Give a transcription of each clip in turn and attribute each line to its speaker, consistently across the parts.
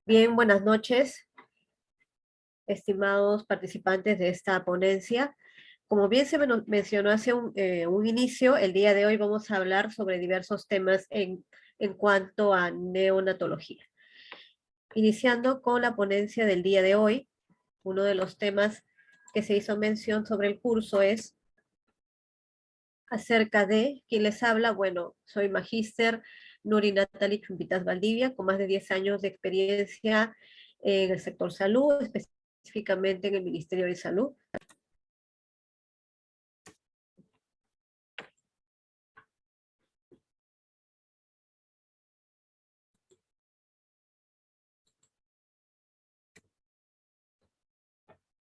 Speaker 1: Bien, buenas noches, estimados participantes de esta ponencia. Como bien se mencionó hace un inicio, el día de hoy vamos a hablar sobre diversos temas en cuanto a neonatología. Iniciando con la ponencia del día de hoy, uno de los temas que se hizo mención sobre el curso es acerca de quién les habla. Bueno, soy magíster Nuri Natalie Chumpitas Valdivia, con más de 10 años de experiencia en el sector salud, específicamente en el Ministerio de Salud.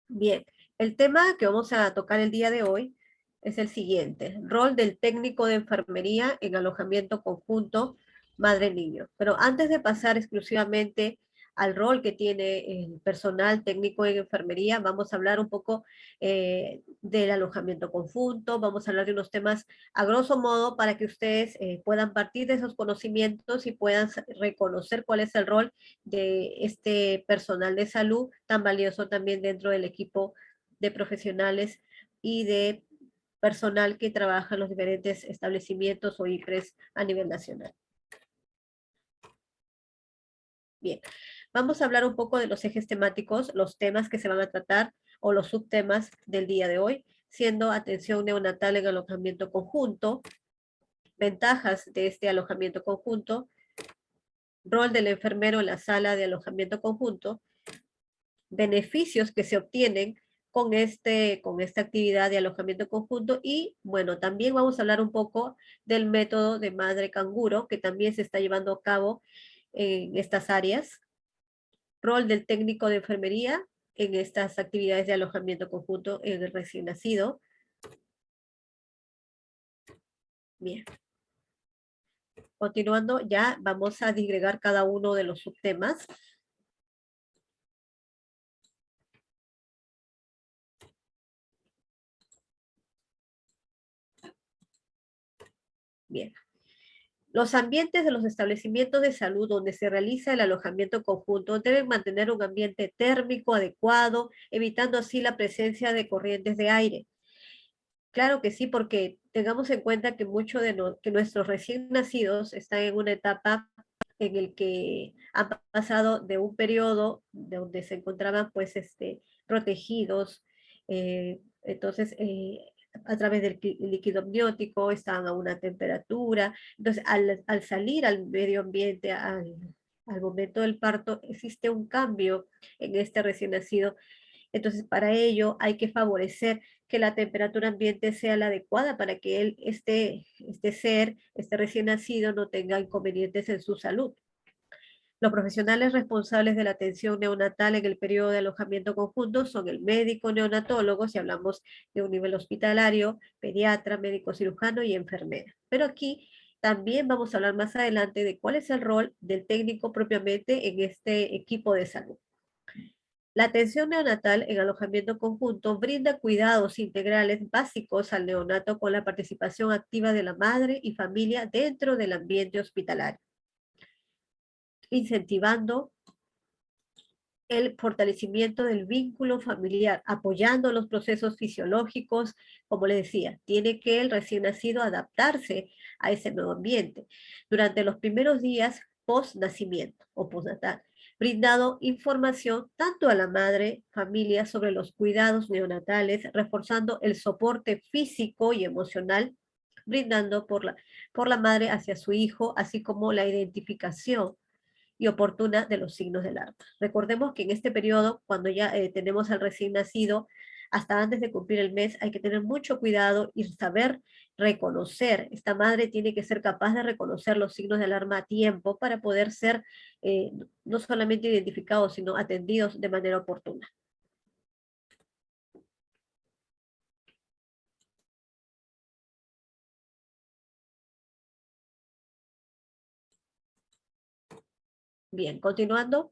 Speaker 1: Bien, el tema que vamos a tocar el día de hoy es el siguiente: rol del técnico de enfermería en alojamiento conjunto madre-niño. Pero antes de pasar exclusivamente al rol que tiene el personal técnico en enfermería, vamos a hablar un poco del alojamiento conjunto, vamos a hablar de unos temas a grosso modo para que ustedes puedan partir de esos conocimientos y puedan reconocer cuál es el rol de este personal de salud tan valioso también dentro del equipo de profesionales y de personal que trabaja en los diferentes establecimientos o IPRES a nivel nacional. Bien, vamos a hablar un poco de los ejes temáticos, los temas que se van a tratar o los subtemas del día de hoy, siendo atención neonatal en alojamiento conjunto, ventajas de este alojamiento conjunto, rol del enfermero en la sala de alojamiento conjunto, beneficios que se obtienen con esta actividad de alojamiento conjunto y, bueno, también vamos a hablar un poco del método de madre canguro que también se está llevando a cabo en estas áreas, rol del técnico de enfermería en estas actividades de alojamiento conjunto en el recién nacido. Bien. Continuando, ya vamos a disgregar cada uno de los subtemas. Bien. Los ambientes de los establecimientos de salud donde se realiza el alojamiento conjunto deben mantener un ambiente térmico adecuado, evitando así la presencia de corrientes de aire. Claro que sí, porque tengamos en cuenta que muchos que nuestros recién nacidos están en una etapa en el que han pasado de un periodo donde se encontraban pues protegidos, entonces a través del líquido amniótico estaban a una temperatura, entonces al salir al medio ambiente, al momento del parto, existe un cambio en este recién nacido. Entonces, para ello hay que favorecer que la temperatura ambiente sea la adecuada para que este recién nacido, no tenga inconvenientes en su salud. Los profesionales responsables de la atención neonatal en el periodo de alojamiento conjunto son el médico neonatólogo, si hablamos de un nivel hospitalario, pediatra, médico cirujano y enfermera. Pero aquí también vamos a hablar más adelante de cuál es el rol del técnico propiamente en este equipo de salud. La atención neonatal en alojamiento conjunto brinda cuidados integrales básicos al neonato con la participación activa de la madre y familia dentro del ambiente hospitalario, incentivando el fortalecimiento del vínculo familiar, apoyando los procesos fisiológicos. Como les decía, tiene que el recién nacido adaptarse a ese nuevo ambiente durante los primeros días post nacimiento o postnatal, brindado información tanto a la madre, familia sobre los cuidados neonatales, reforzando el soporte físico y emocional brindando por la madre hacia su hijo, así como la identificación y oportuna de los signos de alarma. Recordemos que en este periodo, cuando ya tenemos al recién nacido, hasta antes de cumplir el mes, hay que tener mucho cuidado y saber reconocer. Esta madre tiene que ser capaz de reconocer los signos de alarma a tiempo para poder ser no solamente identificados, sino atendidos de manera oportuna. Bien, continuando,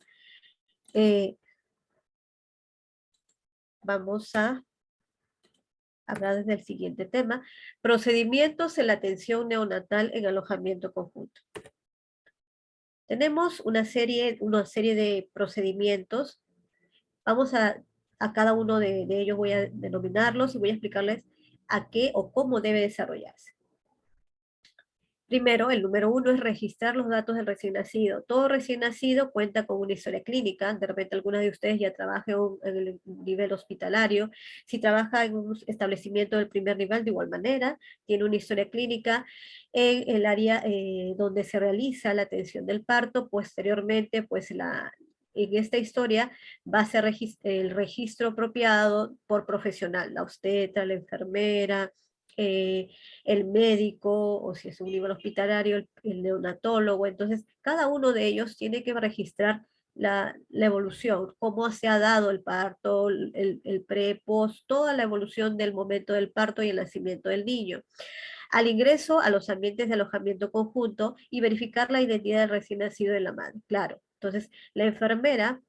Speaker 1: vamos a hablar desde el siguiente tema: procedimientos en la atención neonatal en alojamiento conjunto. Tenemos una serie de procedimientos. Vamos a cada uno de ellos, voy a denominarlos y voy a explicarles a qué o cómo debe desarrollarse. Primero, el número uno es registrar los datos del recién nacido. Todo recién nacido cuenta con una historia clínica. De repente, algunas de ustedes ya trabajan en el nivel hospitalario. Si trabaja en un establecimiento del primer nivel, de igual manera, tiene una historia clínica en el área donde se realiza la atención del parto. Posteriormente, pues en esta historia va a ser el registro apropiado por profesional, la obstetra, la enfermera, eh, el médico, o si es un nivel hospitalario, el neonatólogo. Entonces, cada uno de ellos tiene que registrar la evolución, cómo se ha dado el parto, el pre, post, toda la evolución del momento del parto y el nacimiento del niño. Al ingreso a los ambientes de alojamiento conjunto y verificar la identidad del recién nacido de la madre. Claro, entonces la enfermera,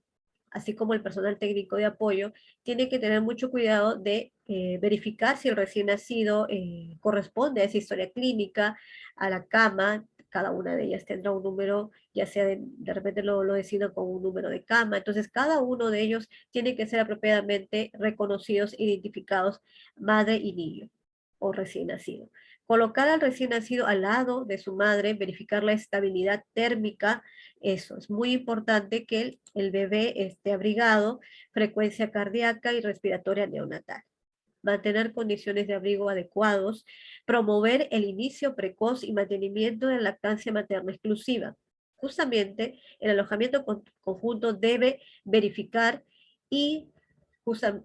Speaker 1: así como el personal técnico de apoyo, tiene que tener mucho cuidado de verificar si el recién nacido corresponde a esa historia clínica, a la cama. Cada una de ellas tendrá un número, ya sea de repente lo designan con un número de cama. Entonces, cada uno de ellos tiene que ser apropiadamente reconocidos, identificados, madre y niño o recién nacido. Colocar al recién nacido al lado de su madre, verificar la estabilidad térmica. Eso, es muy importante que el bebé esté abrigado, frecuencia cardíaca y respiratoria neonatal. Mantener condiciones de abrigo adecuados, promover el inicio precoz y mantenimiento de la lactancia materna exclusiva. Justamente, el alojamiento conjunto debe verificar y,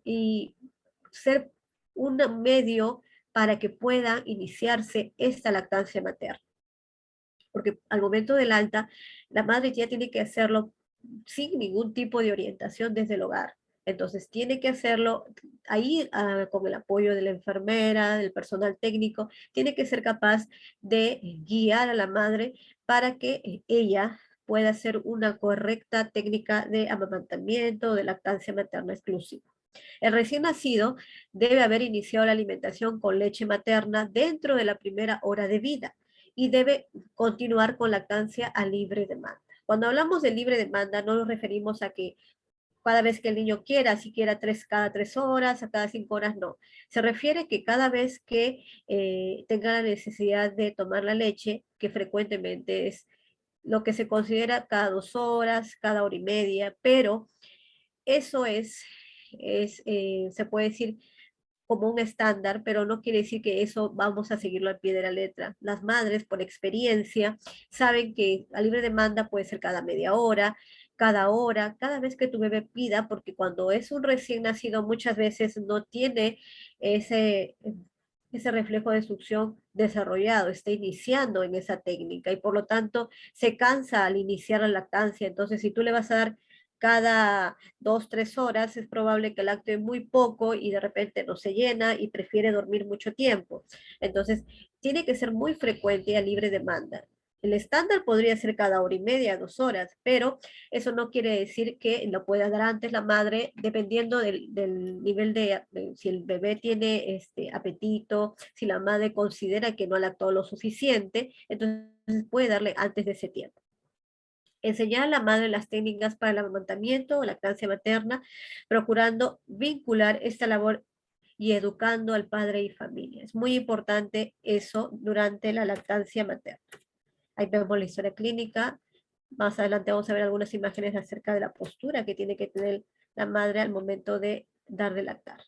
Speaker 1: y ser un medio para que pueda iniciarse esta lactancia materna, porque al momento del alta, la madre ya tiene que hacerlo sin ningún tipo de orientación desde el hogar. Entonces tiene que hacerlo ahí con el apoyo de la enfermera, del personal técnico, tiene que ser capaz de guiar a la madre para que ella pueda hacer una correcta técnica de amamantamiento, de lactancia materna exclusiva. El recién nacido debe haber iniciado la alimentación con leche materna dentro de la primera hora de vida y debe continuar con lactancia a libre demanda. Cuando hablamos de libre demanda, no nos referimos a que cada vez que el niño quiera, si quiera cada 3 horas, a cada 5 horas, no. Se refiere que cada vez que tenga la necesidad de tomar la leche, que frecuentemente es lo que se considera cada 2 horas, cada hora y media, pero eso se puede decir como un estándar, pero no quiere decir que eso vamos a seguirlo al pie de la letra. Las madres, por experiencia, saben que a libre demanda puede ser cada media hora, cada vez que tu bebé pida, porque cuando es un recién nacido muchas veces no tiene ese, ese reflejo de succión desarrollado, está iniciando en esa técnica y por lo tanto se cansa al iniciar la lactancia. Entonces, si tú le vas a dar cada 2, 3 horas, es probable que lacte muy poco y de repente no se llena y prefiere dormir mucho tiempo. Entonces, tiene que ser muy frecuente y a libre demanda. El estándar podría ser cada hora y media, 2 horas, pero eso no quiere decir que lo pueda dar antes la madre, dependiendo del nivel si el bebé tiene apetito, si la madre considera que no ha lactado lo suficiente, entonces puede darle antes de ese tiempo. Enseñar a la madre las técnicas para el amamantamiento o lactancia materna, procurando vincular esta labor y educando al padre y familia. Es muy importante eso durante la lactancia materna. Ahí vemos la historia clínica. Más adelante vamos a ver algunas imágenes acerca de la postura que tiene que tener la madre al momento de dar de lactar.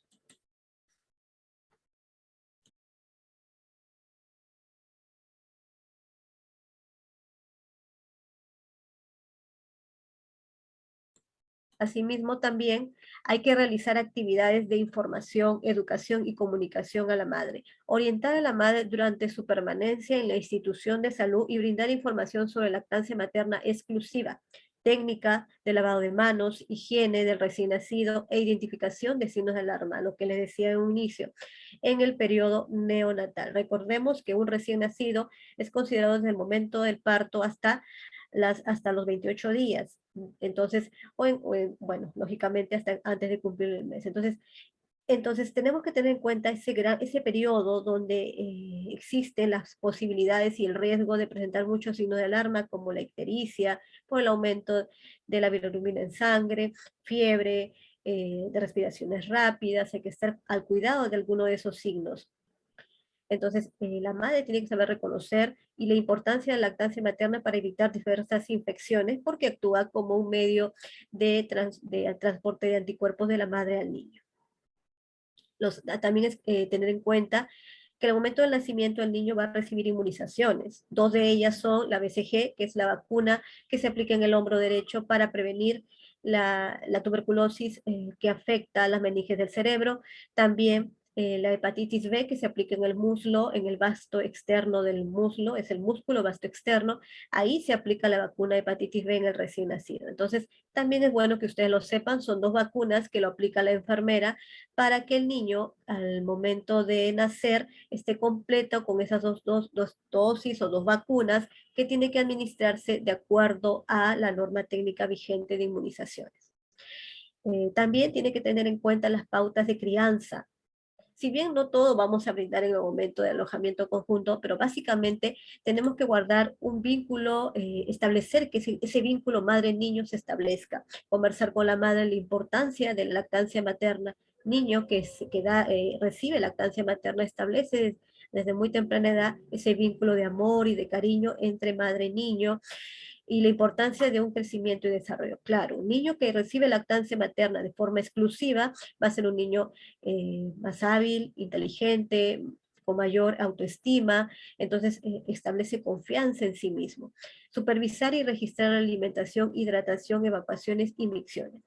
Speaker 1: Asimismo, también hay que realizar actividades de información, educación y comunicación a la madre, orientar a la madre durante su permanencia en la institución de salud y brindar información sobre lactancia materna exclusiva, técnica de lavado de manos, higiene del recién nacido e identificación de signos de alarma, lo que les decía en un inicio, en el periodo neonatal. Recordemos que un recién nacido es considerado desde el momento del parto hasta los 28 días. Entonces, bueno, lógicamente hasta antes de cumplir el mes. Entonces, Entonces tenemos que tener en cuenta ese periodo donde existen las posibilidades y el riesgo de presentar muchos signos de alarma como la ictericia, por el aumento de la bilirrubina en sangre, fiebre, de respiraciones rápidas. Hay que estar al cuidado de alguno de esos signos. Entonces, la madre tiene que saber reconocer y la importancia de la lactancia materna para evitar diversas infecciones, porque actúa como un medio de transporte de anticuerpos de la madre al niño. También es tener en cuenta que al momento del nacimiento el niño va a recibir inmunizaciones. Dos de ellas son la BCG, que es la vacuna que se aplica en el hombro derecho para prevenir la tuberculosis que afecta a las meninges del cerebro. También la hepatitis B, que se aplica en el muslo, en el vasto externo del muslo, es el músculo vasto externo. Ahí se aplica la vacuna de hepatitis B en el recién nacido. Entonces, también es bueno que ustedes lo sepan, son dos vacunas que lo aplica la enfermera para que el niño al momento de nacer esté completo con esas dos dosis o dos vacunas que tiene que administrarse de acuerdo a la norma técnica vigente de inmunizaciones. También tiene que tener en cuenta las pautas de crianza. Si bien no todo vamos a brindar en el momento de alojamiento conjunto, pero básicamente tenemos que guardar un vínculo, establecer que ese vínculo madre-niño se establezca, conversar con la madre la importancia de la lactancia materna. Niño recibe lactancia materna establece desde muy temprana edad ese vínculo de amor y de cariño entre madre y niño, y la importancia de un crecimiento y desarrollo. Claro, un niño que recibe lactancia materna de forma exclusiva va a ser un niño más hábil, inteligente, con mayor autoestima, entonces establece confianza en sí mismo. Supervisar y registrar la alimentación, hidratación, evacuaciones y micciones.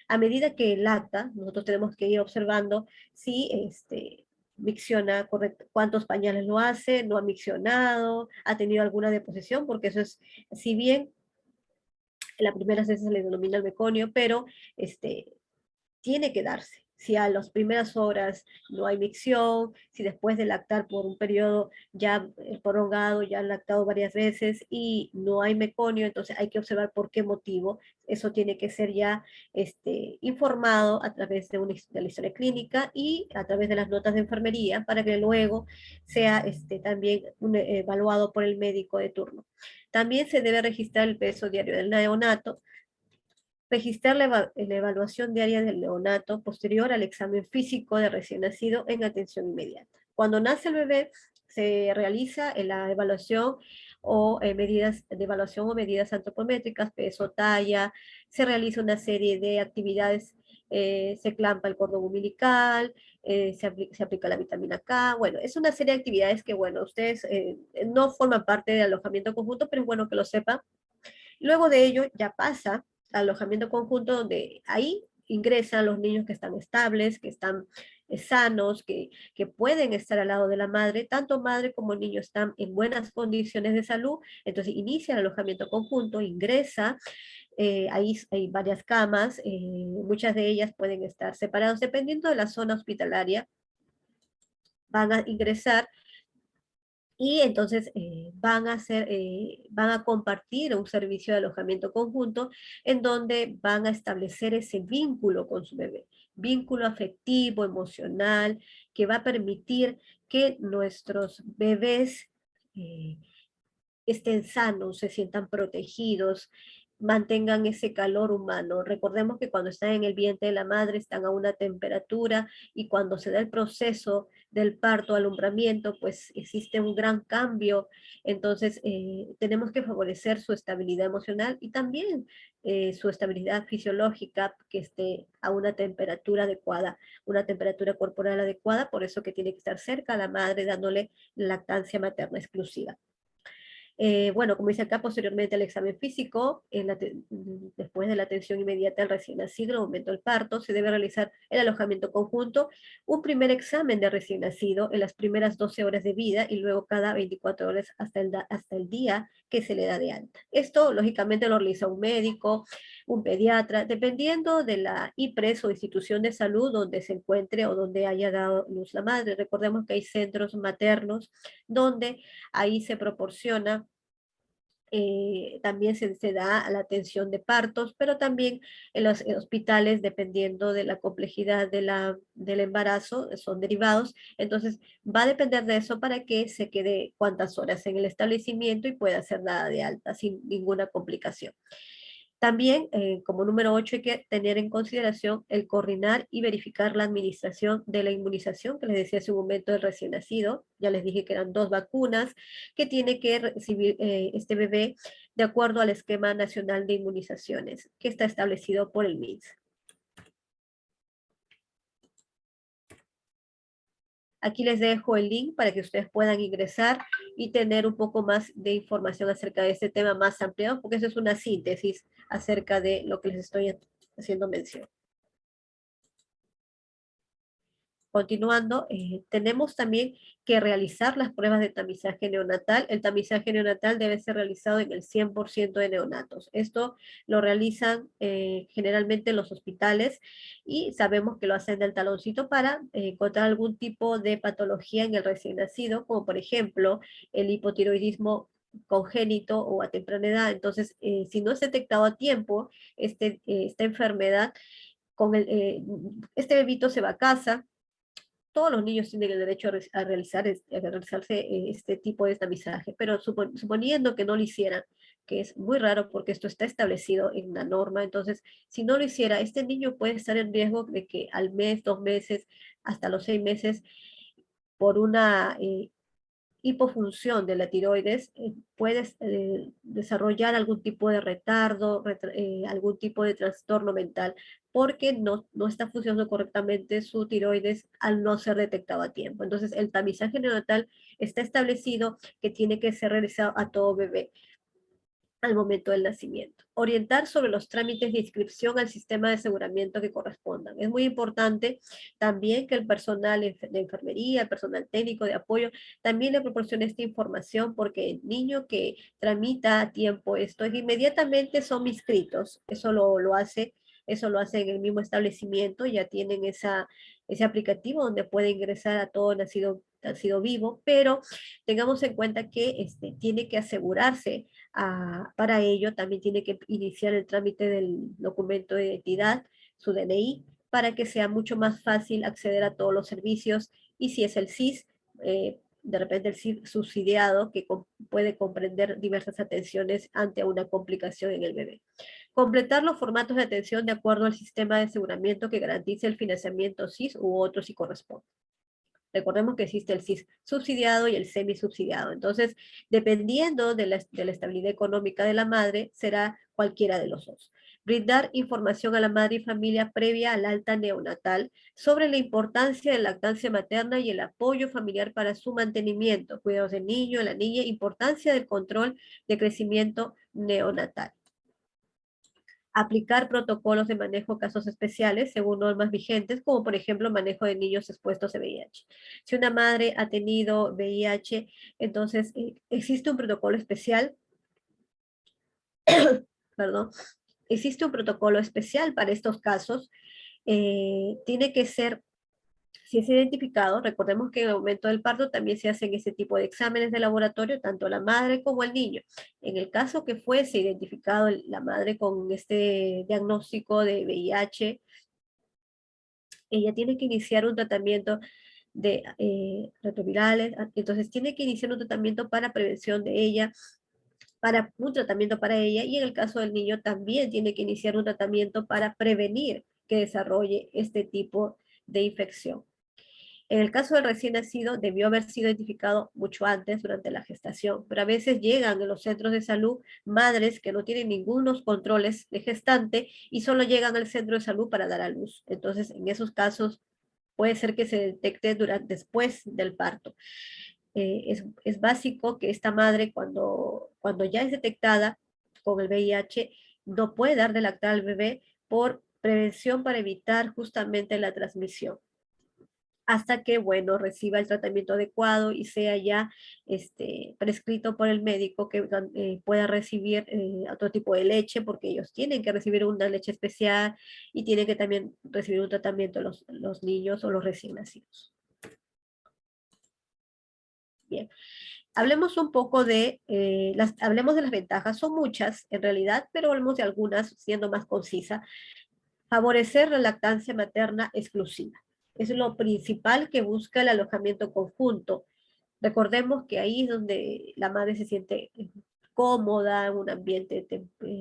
Speaker 1: A medida que lacta, nosotros tenemos que ir observando si micciona correcto, cuántos pañales lo hace, no ha miccionado, ha tenido alguna deposición, porque eso es, si bien en las primeras veces se le denomina el meconio, pero tiene que darse. Si a las primeras horas no hay micción, si después de lactar por un periodo ya prolongado, ya han lactado varias veces y no hay meconio, entonces hay que observar por qué motivo. Eso tiene que ser ya informado a través de la historia clínica y a través de las notas de enfermería para que luego sea también evaluado por el médico de turno. También se debe registrar el peso diario del neonato, registrar la evaluación diaria del neonato posterior al examen físico de recién nacido en atención inmediata. Cuando nace el bebé, se realiza la evaluación o medidas de evaluación o medidas antropométricas, peso, talla, se realiza una serie de actividades, se clampa el cordón umbilical, se aplica la vitamina K, bueno, es una serie de actividades que, bueno, ustedes no forman parte del alojamiento conjunto, pero es bueno que lo sepan. Luego de ello ya pasa al alojamiento conjunto donde ahí ingresan los niños que están estables, que están sanos, que pueden estar al lado de la madre, tanto madre como niño están en buenas condiciones de salud, entonces inicia el alojamiento conjunto, ingresa, ahí hay varias camas, muchas de ellas pueden estar separadas dependiendo de la zona hospitalaria, van a ingresar y entonces van a compartir un servicio de alojamiento conjunto en donde van a establecer ese vínculo con su bebé, vínculo afectivo, emocional, que va a permitir que nuestros bebés estén sanos, se sientan protegidos, mantengan ese calor humano. Recordemos que cuando están en el vientre de la madre están a una temperatura y cuando se da el proceso del parto, alumbramiento, pues existe un gran cambio. Entonces, tenemos que favorecer su estabilidad emocional y también su estabilidad fisiológica, que esté a una temperatura adecuada, una temperatura corporal adecuada, por eso que tiene que estar cerca a la madre dándole lactancia materna exclusiva. Bueno, como dice acá, posteriormente al examen físico, después de la atención inmediata al recién nacido, en el momento del parto, se debe realizar el alojamiento conjunto, un primer examen de recién nacido en las primeras 12 horas de vida y luego cada 24 horas hasta el día que se le da de alta. Esto, lógicamente, lo realiza un médico, un pediatra, dependiendo de la IPRES o institución de salud donde se encuentre o donde haya dado luz la madre. Recordemos que hay centros maternos donde ahí se proporciona también se da la atención de partos, pero también en los hospitales, dependiendo de la complejidad del embarazo, son derivados. Entonces, va a depender de eso para que se quede cuántas horas en el establecimiento y pueda ser dada de alta sin ninguna complicación. También, como número 8, hay que tener en consideración el coordinar y verificar la administración de la inmunización, que les decía hace un momento del recién nacido. Ya les dije que eran 2 vacunas que tiene que recibir este bebé de acuerdo al esquema nacional de inmunizaciones que está establecido por el MINSA. Aquí les dejo el link para que ustedes puedan ingresar y tener un poco más de información acerca de este tema más ampliado, porque eso es una síntesis acerca de lo que les estoy haciendo mención. Continuando, tenemos también que realizar las pruebas de tamizaje neonatal. El tamizaje neonatal debe ser realizado en el 100% de neonatos. Esto lo realizan generalmente en los hospitales y sabemos que lo hacen del taloncito para encontrar algún tipo de patología en el recién nacido, como por ejemplo el hipotiroidismo congénito o a temprana edad. Entonces, si no es detectado a tiempo esta enfermedad, este bebito se va a casa. Todos los niños tienen el derecho a realizarse este tipo de tamizaje, pero suponiendo que no lo hicieran, que es muy raro porque esto está establecido en la norma, entonces si no lo hiciera, este niño puede estar en riesgo de que al mes, 2 meses, hasta los 6 meses, por una hipofunción de la tiroides, puedes desarrollar algún tipo de retardo, algún tipo de trastorno mental, porque no está funcionando correctamente su tiroides al no ser detectado a tiempo. Entonces, el tamizaje neonatal está establecido que tiene que ser realizado a todo bebé al momento del nacimiento. Orientar sobre los trámites de inscripción al sistema de aseguramiento que correspondan. Es muy importante también que el personal de enfermería, el personal técnico de apoyo, también le proporcione esta información, porque el niño que tramita a tiempo esto, inmediatamente son inscritos. Eso lo hace en el mismo establecimiento, ya tienen ese aplicativo donde puede ingresar a todo nacido vivo, pero tengamos en cuenta que tiene que asegurarse. Para ello también tiene que iniciar el trámite del documento de identidad, su DNI, para que sea mucho más fácil acceder a todos los servicios, y si es el SIS, de repente el SIS subsidiado, que puede comprender diversas atenciones ante una complicación en el bebé. Completar los formatos de atención de acuerdo al sistema de aseguramiento que garantice el financiamiento SIS u otro si corresponde. Recordemos que existe el SIS subsidiado y el semisubsidiado. Entonces, dependiendo de la estabilidad económica de la madre, será cualquiera de los dos. Brindar información a la madre y familia previa al alta neonatal sobre la importancia de la lactancia materna y el apoyo familiar para su mantenimiento, cuidados del niño, de la niña, importancia del control de crecimiento neonatal. Aplicar protocolos de manejo de casos especiales según normas vigentes, como por ejemplo manejo de niños expuestos a VIH. Si una madre ha tenido VIH, entonces existe un protocolo especial, perdón, existe un protocolo especial para estos casos. Tiene que ser, si es identificado, recordemos que en el momento del parto también se hacen ese tipo de exámenes de laboratorio, tanto la madre como el niño. En el caso que fuese identificado la madre con este diagnóstico de VIH, ella tiene que iniciar un tratamiento de retrovirales, entonces tiene que iniciar un tratamiento para prevención de ella, para un tratamiento para ella, y en el caso del niño también tiene que iniciar un tratamiento para prevenir que desarrolle este tipo de infección. En el caso del recién nacido, debió haber sido identificado mucho antes, durante la gestación, pero a veces llegan en los centros de salud madres que no tienen ningunos controles de gestante y solo llegan al centro de salud para dar a luz. Entonces, en esos casos, puede ser que se detecte después del parto. Es básico que esta madre, cuando ya es detectada con el VIH, no puede dar de lactar al bebé por prevención, para evitar justamente la transmisión, hasta que, bueno, reciba el tratamiento adecuado y sea ya prescrito por el médico, que pueda recibir otro tipo de leche, porque ellos tienen que recibir una leche especial y tienen que también recibir un tratamiento los niños o los recién nacidos. Bien. Hablemos un poco de, hablemos de las ventajas, son muchas en realidad, pero hablemos de algunas siendo más concisa. Favorecer la lactancia materna exclusiva. Es lo principal que busca el alojamiento conjunto. Recordemos que ahí es donde la madre se siente cómoda, en un ambiente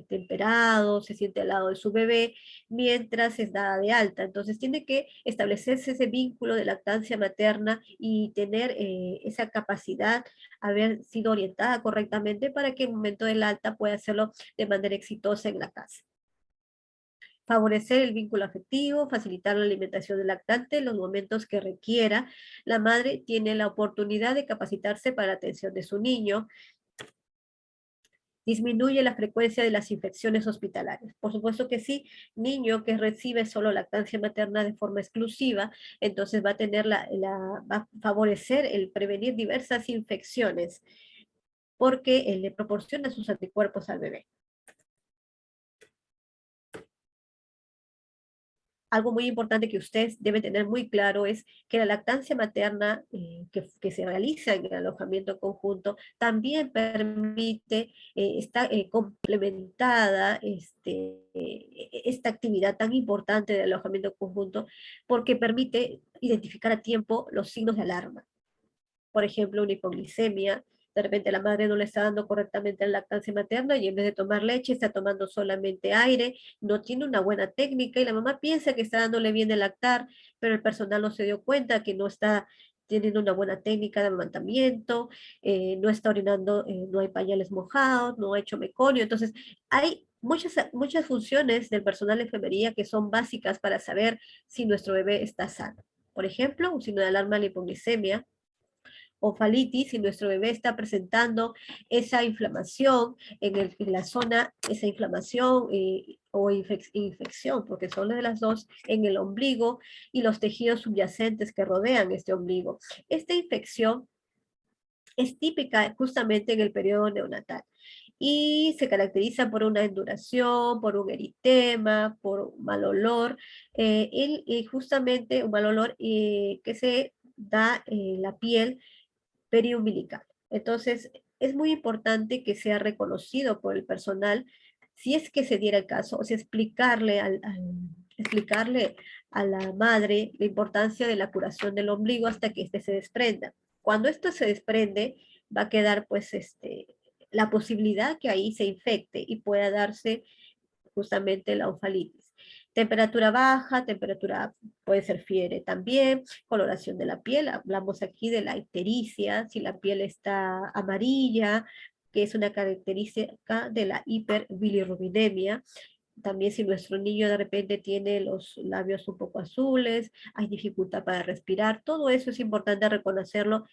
Speaker 1: temperado, se siente al lado de su bebé, mientras es dada de alta. Entonces tiene que establecerse ese vínculo de lactancia materna y tener esa capacidad, haber sido orientada correctamente para que en el momento del alta pueda hacerlo de manera exitosa en la casa. Favorecer el vínculo afectivo, facilitar la alimentación del lactante en los momentos que requiera. La madre tiene la oportunidad de capacitarse para la atención de su niño. Disminuye la frecuencia de las infecciones hospitalarias. Por supuesto que sí, niño que recibe solo lactancia materna de forma exclusiva, entonces va a tener va a favorecer el prevenir diversas infecciones porque le proporciona sus anticuerpos al bebé. Algo muy importante que ustedes deben tener muy claro es que la lactancia materna que se realiza en el alojamiento conjunto también permite, está complementada esta actividad tan importante del alojamiento conjunto porque permite identificar a tiempo los signos de alarma. Por ejemplo, una hipoglicemia, de repente la madre no le está dando correctamente la lactancia materna y en vez de tomar leche está tomando solamente aire, no tiene una buena técnica y la mamá piensa que está dándole bien de lactar, pero el personal no se dio cuenta que no está teniendo una buena técnica de amamantamiento, no está orinando, no hay pañales mojados, no ha hecho meconio. Entonces, hay muchas funciones del personal de enfermería que son básicas para saber si nuestro bebé está sano. Por ejemplo, un signo de alarma de la hipoglicemia, ofalitis, si nuestro bebé está presentando esa inflamación en la zona, esa inflamación o infección, porque son de las dos, en el ombligo y los tejidos subyacentes que rodean este ombligo. Esta infección es típica justamente en el periodo neonatal y se caracteriza por una enduración, por un eritema, por un mal olor, justamente un mal olor que se da en la piel periumbilical. Entonces, es muy importante que sea reconocido por el personal, si es que se diera el caso, o sea, explicarle a la madre la importancia de la curación del ombligo hasta que éste se desprenda. Cuando esto se desprende, va a quedar pues la posibilidad que ahí se infecte y pueda darse justamente la ofalitis. Temperatura baja, temperatura puede ser fiebre también, coloración de la piel, hablamos aquí de la ictericia, si la piel está amarilla, que es una característica de la hiperbilirrubinemia. También si nuestro niño de repente tiene los labios un poco azules, hay dificultad para respirar, todo eso es importante reconocerlo,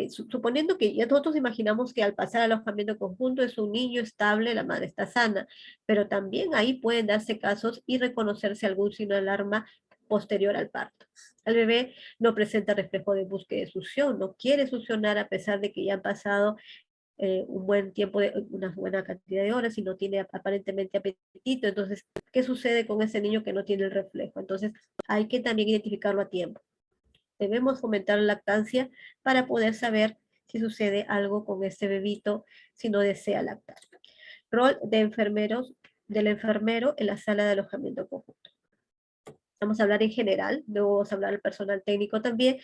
Speaker 1: suponiendo que ya nosotros imaginamos que al pasar al alojamiento conjunto es un niño estable, la madre está sana, pero también ahí pueden darse casos y reconocerse algún signo de alarma posterior al parto. El bebé no presenta reflejo de búsqueda de succión, no quiere succionar a pesar de que ya han pasado un buen tiempo, una buena cantidad de horas y no tiene aparentemente apetito. Entonces, ¿qué sucede con ese niño que no tiene el reflejo? Entonces, hay que también identificarlo a tiempo. Debemos fomentar la lactancia para poder saber si sucede algo con este bebito si no desea lactar. Rol de enfermeros, del enfermero en la sala de alojamiento conjunto. Vamos a hablar en general, luego vamos a hablar del personal técnico también.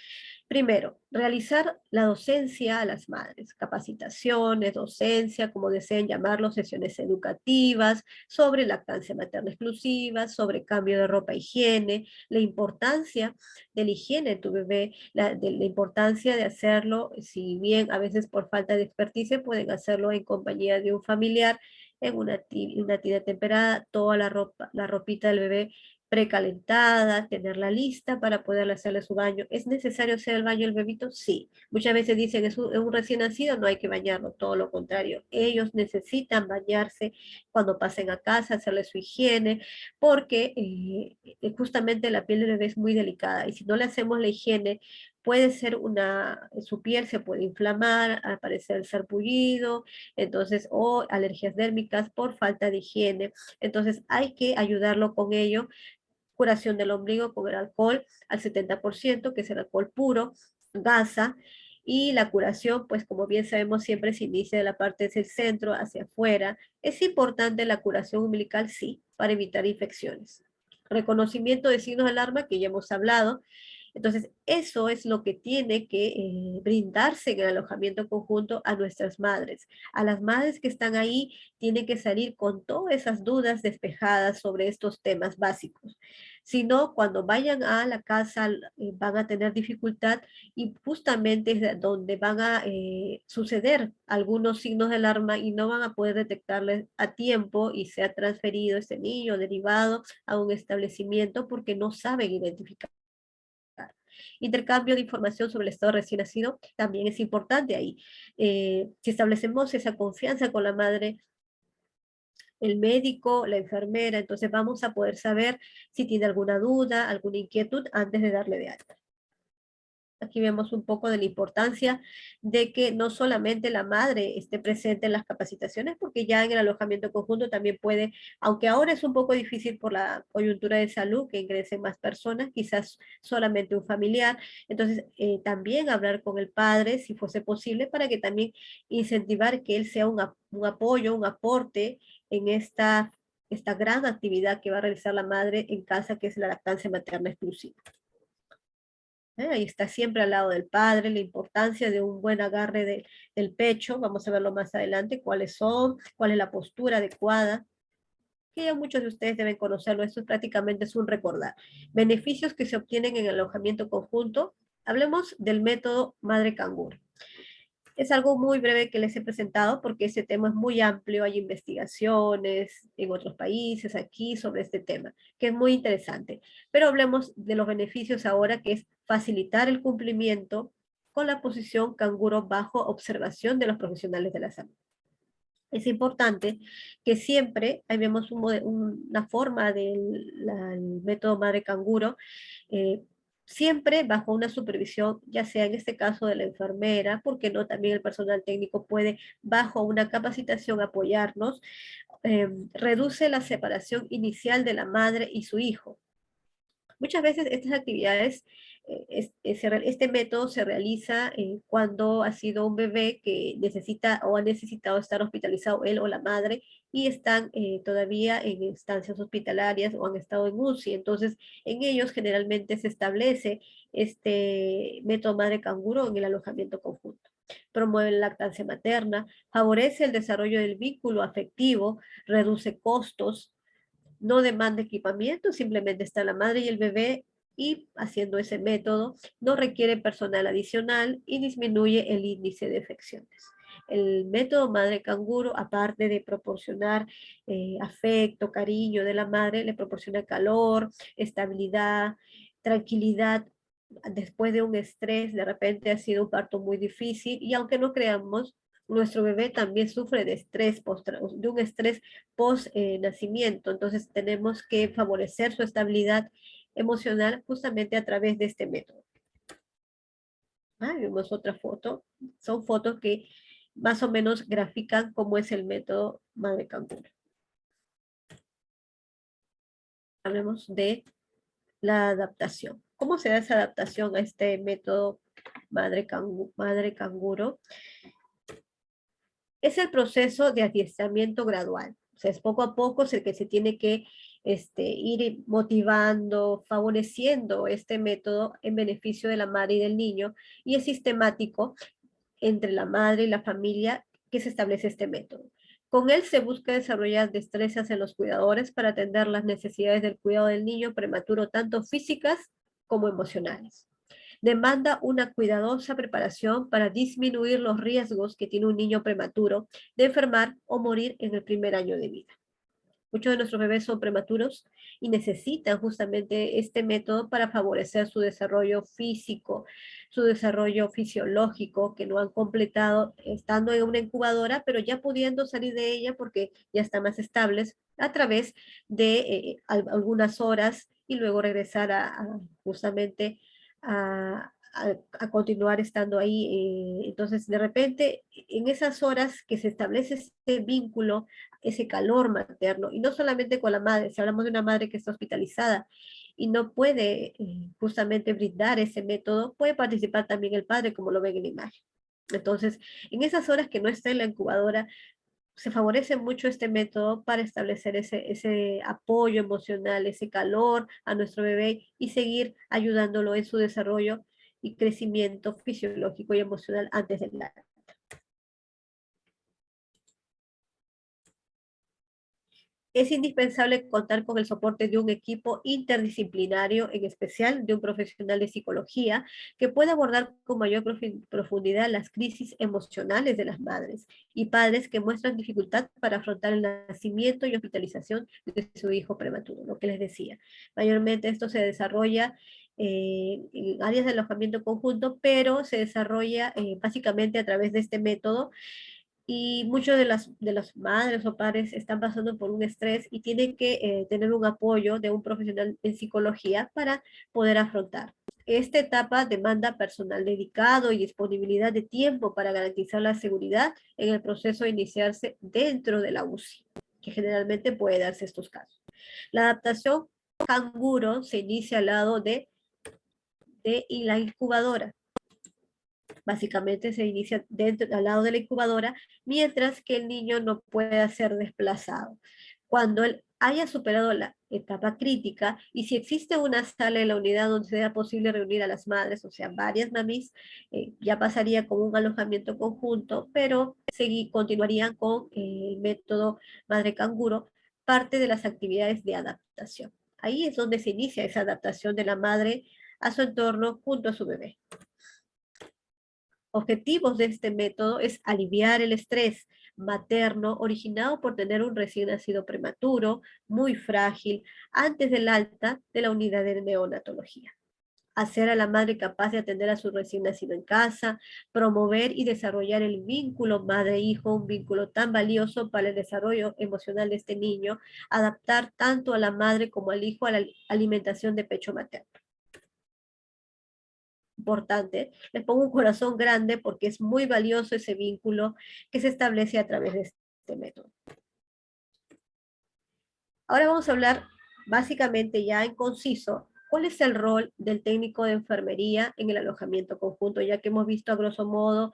Speaker 1: Primero, realizar la docencia a las madres, capacitaciones, docencia, como deseen llamarlo, sesiones educativas sobre lactancia materna exclusiva, sobre cambio de ropa, higiene, la importancia de la higiene de tu bebé, la importancia de hacerlo, si bien a veces por falta de experticia pueden hacerlo en compañía de un familiar, en una tira temperada, toda la ropita del bebé precalentada, tenerla lista para poder hacerle su baño. ¿Es necesario hacer el baño del bebito? Sí. Muchas veces dicen, es un recién nacido, no hay que bañarlo, todo lo contrario. Ellos necesitan bañarse cuando pasen a casa, hacerle su higiene, porque justamente la piel del bebé es muy delicada y si no le hacemos la higiene, puede ser su piel se puede inflamar, aparecer el sarpullido, entonces, o alergias dérmicas por falta de higiene. Entonces, hay que ayudarlo con ello, curación del ombligo con el alcohol al 70%, que es el alcohol puro, gasa, Y la curación, pues como bien sabemos, siempre se inicia de la parte del centro hacia afuera. Es importante la curación umbilical, sí, para evitar infecciones. Reconocimiento de signos de alarma, que ya hemos hablado. Entonces, eso es lo que tiene que brindarse en el alojamiento conjunto a nuestras madres. A las madres que están ahí tienen que salir con todas esas dudas despejadas sobre estos temas básicos. Si no, cuando vayan a la casa van a tener dificultad y justamente es donde van a suceder algunos signos de alarma y no van a poder detectarles a tiempo y se ha transferido ese niño derivado a un establecimiento porque no saben identificar. Intercambio de información sobre el estado recién nacido también es importante ahí. Si establecemos esa confianza con la madre, el médico, la enfermera, entonces vamos a poder saber si tiene alguna duda, alguna inquietud antes de darle de alta. Aquí vemos un poco de la importancia de que no solamente la madre esté presente en las capacitaciones, porque ya en el alojamiento conjunto también puede, aunque ahora es un poco difícil por la coyuntura de salud, que ingresen más personas, quizás solamente un familiar, entonces también hablar con el padre, si fuese posible, para que también incentivar que él sea un apoyo, un aporte en esta gran actividad que va a realizar la madre en casa, que es la lactancia materna exclusiva. Ahí está siempre al lado del padre, la importancia de un buen agarre del pecho, vamos a verlo más adelante, cuáles son, cuál es la postura adecuada, que ya muchos de ustedes deben conocerlo, esto prácticamente es un recordar. Beneficios que se obtienen en el alojamiento conjunto, hablemos del método madre canguro. Es algo muy breve que les he presentado porque ese tema es muy amplio, hay investigaciones en otros países aquí sobre este tema, que es muy interesante. Pero hablemos de los beneficios ahora, que es facilitar el cumplimiento con la posición canguro bajo observación de los profesionales de la salud. Es importante que siempre, ahí vemos una forma del método madre canguro, eh, siempre bajo una supervisión, ya sea en este caso de la enfermera, porque no, también el personal técnico puede bajo una capacitación apoyarnos, reduce la separación inicial de la madre y su hijo. Muchas veces estas actividades, este método se realiza cuando ha sido un bebé que necesita o ha necesitado estar hospitalizado él o la madre y están todavía en instancias hospitalarias o han estado en UCI. Entonces, en ellos generalmente se establece este método madre canguro en el alojamiento conjunto. Promueve la lactancia materna, favorece el desarrollo del vínculo afectivo, reduce costos, no demanda equipamiento, simplemente está la madre y el bebé y haciendo ese método no requiere personal adicional y disminuye el índice de infecciones. El método madre canguro, aparte de proporcionar afecto, cariño de la madre, le proporciona calor, estabilidad, tranquilidad después de un estrés, de repente ha sido un parto muy difícil y aunque no creamos, nuestro bebé también sufre de estrés, de un estrés post nacimiento. Entonces tenemos que favorecer su estabilidad emocional justamente a través de este método. Vemos otra foto. Son fotos que más o menos grafican cómo es el método madre canguro. Hablemos de la adaptación. ¿Cómo se da esa adaptación a este método madre canguro? Es el proceso de adiestramiento gradual. O sea, es poco a poco el que se tiene que ir motivando, favoreciendo este método en beneficio de la madre y del niño, y es sistemático entre la madre y la familia que se establece este método. Con él se busca desarrollar destrezas en los cuidadores para atender las necesidades del cuidado del niño prematuro, tanto físicas como emocionales. Demanda una cuidadosa preparación para disminuir los riesgos que tiene un niño prematuro de enfermar o morir en el primer año de vida. Muchos de nuestros bebés son prematuros y necesitan justamente este método para favorecer su desarrollo físico, su desarrollo fisiológico, que no han completado estando en una incubadora, pero ya pudiendo salir de ella porque ya están más estables a través de algunas horas y luego regresar justamente a continuar estando ahí. Entonces, de repente, en esas horas que se establece ese vínculo, ese calor materno, y no solamente con la madre, si hablamos de una madre que está hospitalizada y no puede justamente brindar ese método, puede participar también el padre, como lo ven en la imagen. Entonces, en esas horas que no está en la incubadora, se favorece mucho este método para establecer ese apoyo emocional, ese calor a nuestro bebé y seguir ayudándolo en su desarrollo y crecimiento fisiológico y emocional antes del lacto. Es indispensable contar con el soporte de un equipo interdisciplinario, en especial de un profesional de psicología, que pueda abordar con mayor profundidad las crisis emocionales de las madres y padres que muestran dificultad para afrontar el nacimiento y hospitalización de su hijo prematuro, lo que les decía. Mayormente esto se desarrolla en áreas de alojamiento conjunto, pero se desarrolla básicamente a través de este método y muchos de las madres o padres están pasando por un estrés y tienen que tener un apoyo de un profesional en psicología para poder afrontar. Esta etapa demanda personal dedicado y disponibilidad de tiempo para garantizar la seguridad en el proceso de iniciarse dentro de la UCI, que generalmente puede darse estos casos. La adaptación canguro se inicia al lado de la incubadora. Básicamente se inicia dentro, al lado de la incubadora, mientras que el niño no pueda ser desplazado. Cuando él haya superado la etapa crítica y si existe una sala en la unidad donde sea posible reunir a las madres, o sea, varias mamis, ya pasaría con un alojamiento conjunto, pero continuarían con el método madre canguro, parte de las actividades de adaptación. Ahí es donde se inicia esa adaptación de la madre a su entorno junto a su bebé. Objetivos de este método es aliviar el estrés materno originado por tener un recién nacido prematuro, muy frágil, antes del alta de la unidad de neonatología. Hacer a la madre capaz de atender a su recién nacido en casa, promover y desarrollar el vínculo madre-hijo, un vínculo tan valioso para el desarrollo emocional de este niño, adaptar tanto a la madre como al hijo a la alimentación de pecho materno. Importante, les pongo un corazón grande porque es muy valioso ese vínculo que se establece a través de este método. Ahora vamos a hablar básicamente ya en conciso cuál es el rol del técnico de enfermería en el alojamiento conjunto, ya que hemos visto a grosso modo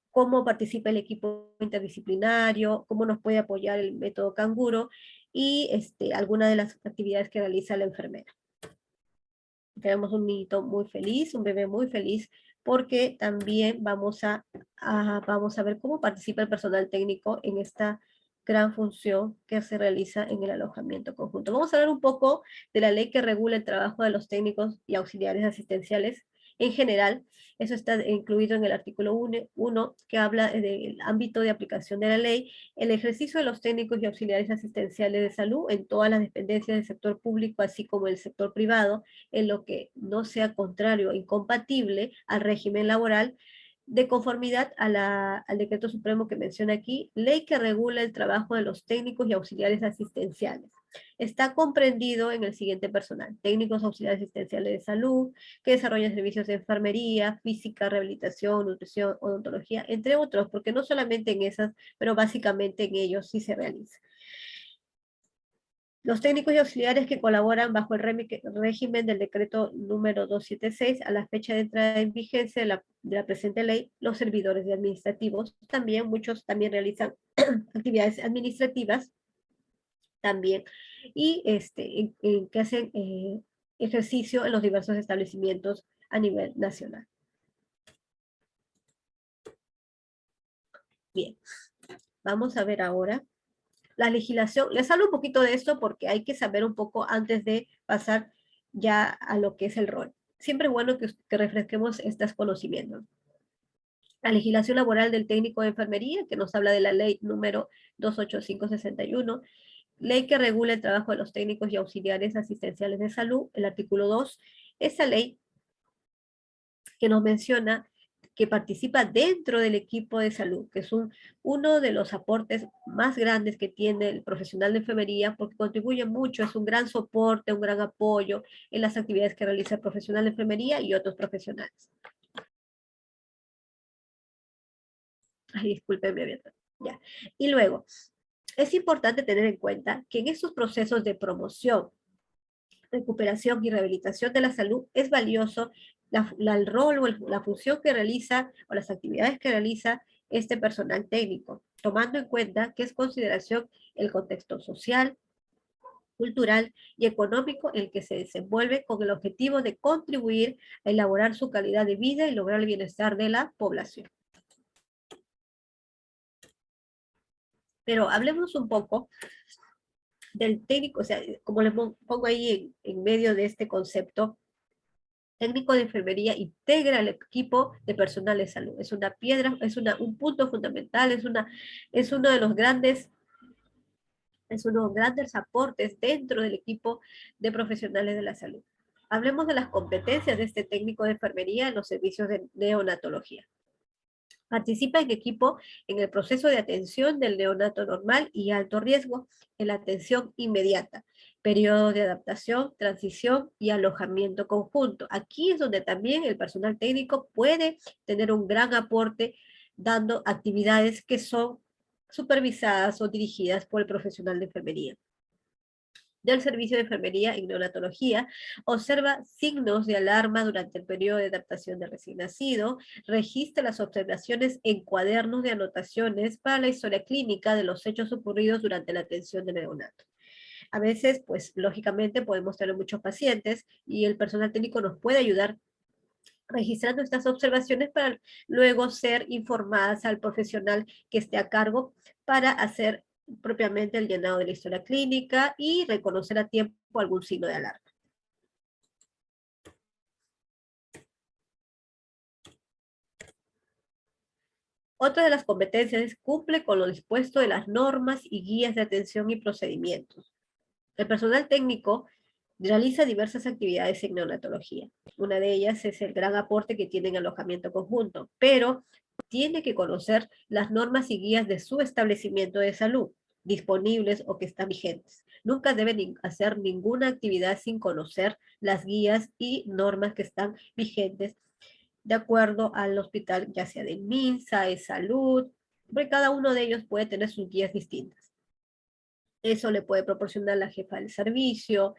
Speaker 1: cómo participa el equipo interdisciplinario, cómo nos puede apoyar el método canguro y algunas de las actividades que realiza la enfermera. Tenemos un niñito muy feliz, un bebé muy feliz, porque también vamos a ver cómo participa el personal técnico en esta gran función que se realiza en el alojamiento conjunto. Vamos a hablar un poco de la ley que regula el trabajo de los técnicos y auxiliares asistenciales en general. Eso está incluido en el artículo 1, que habla del ámbito de aplicación de la ley, el ejercicio de los técnicos y auxiliares asistenciales de salud en todas las dependencias del sector público, así como el sector privado, en lo que no sea contrario o incompatible al régimen laboral, de conformidad al decreto supremo que menciona aquí, ley que regula el trabajo de los técnicos y auxiliares asistenciales. Está comprendido en el siguiente personal: técnicos auxiliares asistenciales de salud, que desarrollan servicios de enfermería, física, rehabilitación, nutrición, odontología, entre otros, porque no solamente en esas, pero básicamente en ellos sí se realiza. Los técnicos y auxiliares que colaboran bajo el régimen del decreto número 276 a la fecha de entrada en vigencia de la presente ley, los servidores administrativos, también muchos también realizan actividades administrativas también, y que hacen ejercicio en los diversos establecimientos a nivel nacional. Bien, vamos a ver ahora la legislación. Les hablo un poquito de esto porque hay que saber un poco antes de pasar ya a lo que es el rol. Siempre es bueno que refresquemos estos conocimientos. La legislación laboral del técnico de enfermería, que nos habla de la ley número 285/61, ley que regula el trabajo de los técnicos y auxiliares asistenciales de salud, el artículo 2. Esa ley que nos menciona que participa dentro del equipo de salud, que es uno de los aportes más grandes que tiene el profesional de enfermería, porque contribuye mucho, es un gran soporte, un gran apoyo en las actividades que realiza el profesional de enfermería y otros profesionales. Ay, discúlpenme, Beata. Ya. Y luego, es importante tener en cuenta que en estos procesos de promoción, recuperación y rehabilitación de la salud es valioso el rol o la función que realiza o las actividades que realiza este personal técnico, tomando en cuenta que es consideración el contexto social, cultural y económico en el que se desenvuelve con el objetivo de contribuir a elaborar su calidad de vida y lograr el bienestar de la población. Pero hablemos un poco del técnico, o sea, como le pongo ahí en medio de este concepto, técnico de enfermería integra el equipo de personal de salud. Es una piedra, un punto fundamental, es uno de los grandes, es uno de los grandes aportes dentro del equipo de profesionales de la salud. Hablemos de las competencias de este técnico de enfermería en los servicios de neonatología. Participa en equipo en el proceso de atención del neonato normal y alto riesgo, en la atención inmediata, periodo de adaptación, transición y alojamiento conjunto. Aquí es donde también el personal técnico puede tener un gran aporte dando actividades que son supervisadas o dirigidas por el profesional de enfermería del servicio de enfermería en neonatología, observa signos de alarma durante el periodo de adaptación del recién nacido, registra las observaciones en cuadernos de anotaciones para la historia clínica de los hechos ocurridos durante la atención del neonato. A veces, pues lógicamente podemos tener muchos pacientes y el personal técnico nos puede ayudar registrando estas observaciones para luego ser informadas al profesional que esté a cargo para hacer propiamente el llenado de la historia clínica y reconocer a tiempo algún signo de alarma. Otra de las competencias es cumple con lo dispuesto de las normas y guías de atención y procedimientos. El personal técnico realiza diversas actividades en neonatología. Una de ellas es el gran aporte que tiene en alojamiento conjunto, pero tiene que conocer las normas y guías de su establecimiento de salud disponibles o que están vigentes. Nunca deben hacer ninguna actividad sin conocer las guías y normas que están vigentes de acuerdo al hospital, ya sea de MINSA, de salud, porque cada uno de ellos puede tener sus guías distintas. Eso le puede proporcionar la jefa del servicio,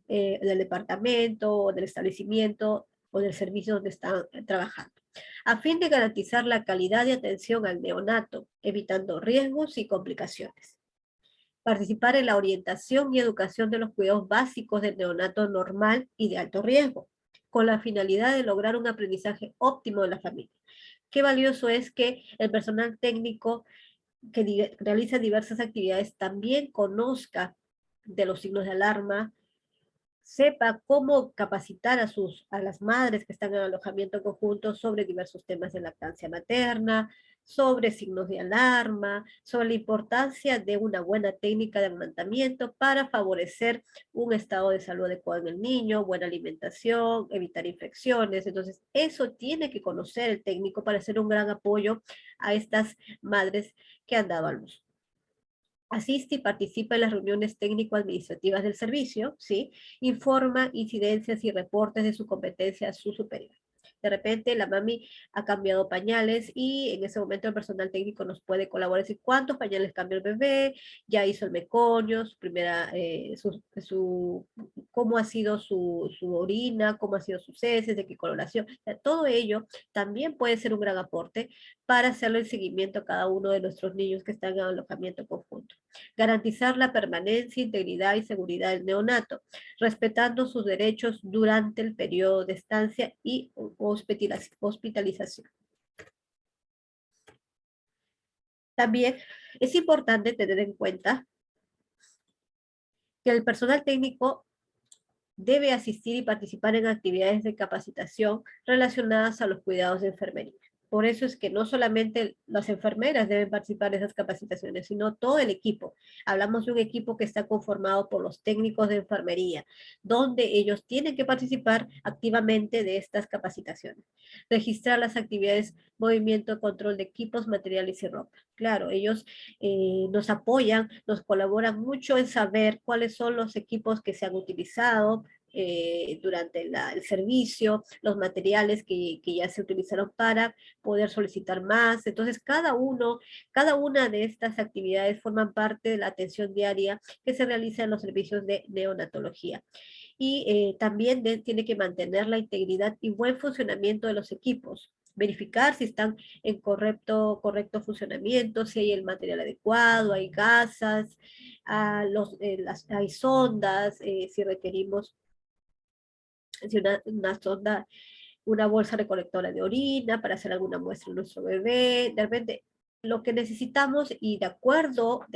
Speaker 1: del departamento, o del establecimiento o del servicio donde están trabajando, a fin de garantizar la calidad de atención al neonato, evitando riesgos y complicaciones. Participar en la orientación y educación de los cuidados básicos del neonato normal y de alto riesgo, con la finalidad de lograr un aprendizaje óptimo de la familia. Qué valioso es que el personal técnico que realiza diversas actividades también conozca de los signos de alarma, sepa cómo capacitar a las madres que están en alojamiento conjunto sobre diversos temas de lactancia materna, sobre signos de alarma, sobre la importancia de una buena técnica de amamantamiento para favorecer un estado de salud adecuado en el niño, buena alimentación, evitar infecciones. Entonces, eso tiene que conocer el técnico para hacer un gran apoyo a estas madres que han dado a luz. Asiste y participa en las reuniones técnico-administrativas del servicio, ¿sí? Informa incidencias y reportes de su competencia a su superior. De repente la mami ha cambiado pañales y en ese momento el personal técnico nos puede colaborar, decir cuántos pañales cambió el bebé, ya hizo el meconio, cómo ha sido su orina, cómo ha sido sus heces, de qué coloración. O sea, todo ello también puede ser un gran aporte para hacerle el seguimiento a cada uno de nuestros niños que están en alojamiento conjunto. Garantizar la permanencia, integridad y seguridad del neonato, respetando sus derechos durante el periodo de estancia y hospitalización. También es importante tener en cuenta que el personal técnico debe asistir y participar en actividades de capacitación relacionadas a los cuidados de enfermería. Por eso es que no solamente las enfermeras deben participar de esas capacitaciones, sino todo el equipo. Hablamos de un equipo que está conformado por los técnicos de enfermería, donde ellos tienen que participar activamente de estas capacitaciones. Registrar las actividades, movimiento, control de equipos, materiales y ropa. Claro, ellos nos apoyan, nos colaboran mucho en saber cuáles son los equipos que se han utilizado, durante el servicio, los materiales que ya se utilizaron para poder solicitar más. Entonces, cada una de estas actividades forman parte de la atención diaria que se realiza en los servicios de neonatología. Y también tiene que mantener la integridad y buen funcionamiento de los equipos, verificar si están en correcto funcionamiento, si hay el material adecuado, hay gasas, hay sondas, si requerimos si una sonda, una bolsa recolectora de orina para hacer alguna muestra en nuestro bebé, de repente lo que necesitamos y de acuerdo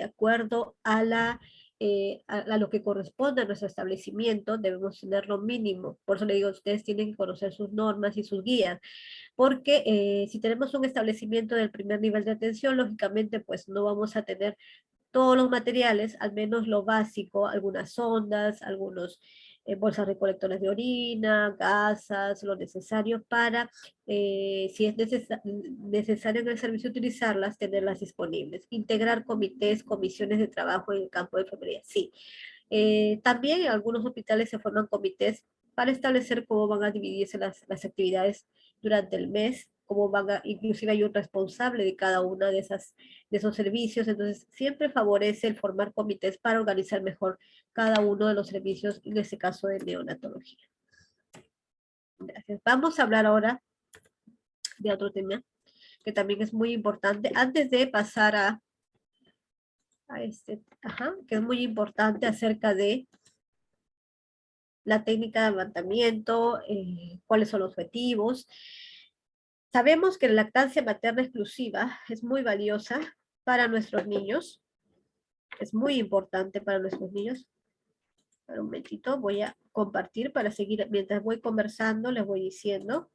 Speaker 1: a a lo que corresponde a nuestro establecimiento, debemos tener lo mínimo. Por eso le digo, ustedes tienen que conocer sus normas y sus guías, porque si tenemos un establecimiento del primer nivel de atención, lógicamente pues no vamos a tener todos los materiales, al menos lo básico, algunas sondas, algunos bolsas recolectoras de orina, gasas, lo necesario para, si es necesario en el servicio utilizarlas, tenerlas disponibles. Integrar comités, comisiones de trabajo en el campo de enfermería, sí. También en algunos hospitales se forman comités para establecer cómo van a dividirse las actividades durante el mes, cómo inclusive hay un responsable de cada una de esos servicios, entonces siempre favorece el formar comités para organizar mejor cada uno de los servicios, en este caso de neonatología. Gracias. Vamos a hablar ahora de otro tema que también es muy importante, antes de pasar a este, que es muy importante acerca de la técnica de amamantamiento, cuáles son los objetivos. Sabemos que la lactancia materna exclusiva es muy valiosa para nuestros niños, es muy importante para nuestros niños. Un momentito, voy a compartir para seguir, mientras voy conversando, les voy diciendo.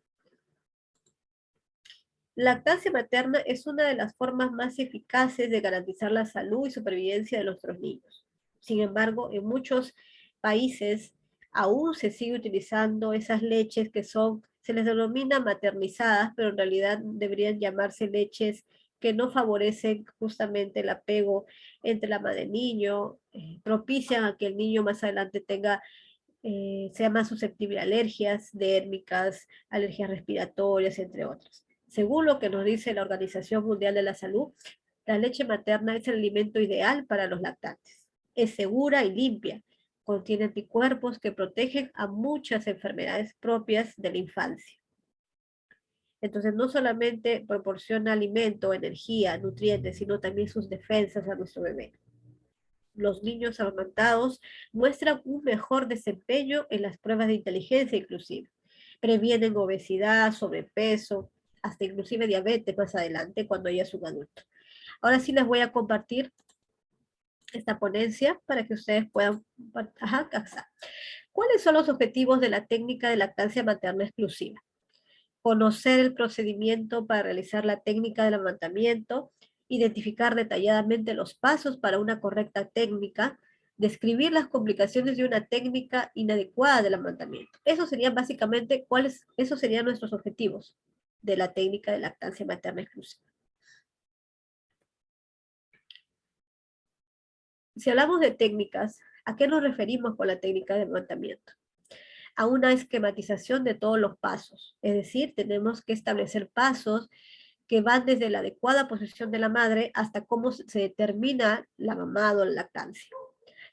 Speaker 1: La lactancia materna es una de las formas más eficaces de garantizar la salud y supervivencia de nuestros niños. Sin embargo, en muchos países aún se sigue utilizando esas leches que se les denomina maternizadas, pero en realidad deberían llamarse leches que no favorecen justamente el apego entre la madre y el niño, propician a que el niño más adelante sea más susceptible a alergias dérmicas, alergias respiratorias, entre otras. Según lo que nos dice la Organización Mundial de la Salud, la leche materna es el alimento ideal para los lactantes. Es segura y limpia. Contiene anticuerpos que protegen a muchas enfermedades propias de la infancia. Entonces, no solamente proporciona alimento, energía, nutrientes, sino también sus defensas a nuestro bebé. Los niños amamantados muestran un mejor desempeño en las pruebas de inteligencia inclusive. Previenen obesidad, sobrepeso, hasta inclusive diabetes más adelante cuando ya es un adulto. Ahora sí les voy a compartir esta ponencia para que ustedes puedan... ¿Cuáles son los objetivos de la técnica de lactancia materna exclusiva? Conocer el procedimiento para realizar la técnica del amamantamiento, identificar detalladamente los pasos para una correcta técnica, describir las complicaciones de una técnica inadecuada del amamantamiento. Esos serían básicamente esos serían nuestros objetivos de la técnica de lactancia materna exclusiva. Si hablamos de técnicas, ¿a qué nos referimos con la técnica de amamantamiento? A una esquematización de todos los pasos, es decir, tenemos que establecer pasos que van desde la adecuada posición de la madre hasta cómo se determina la mamada o la lactancia.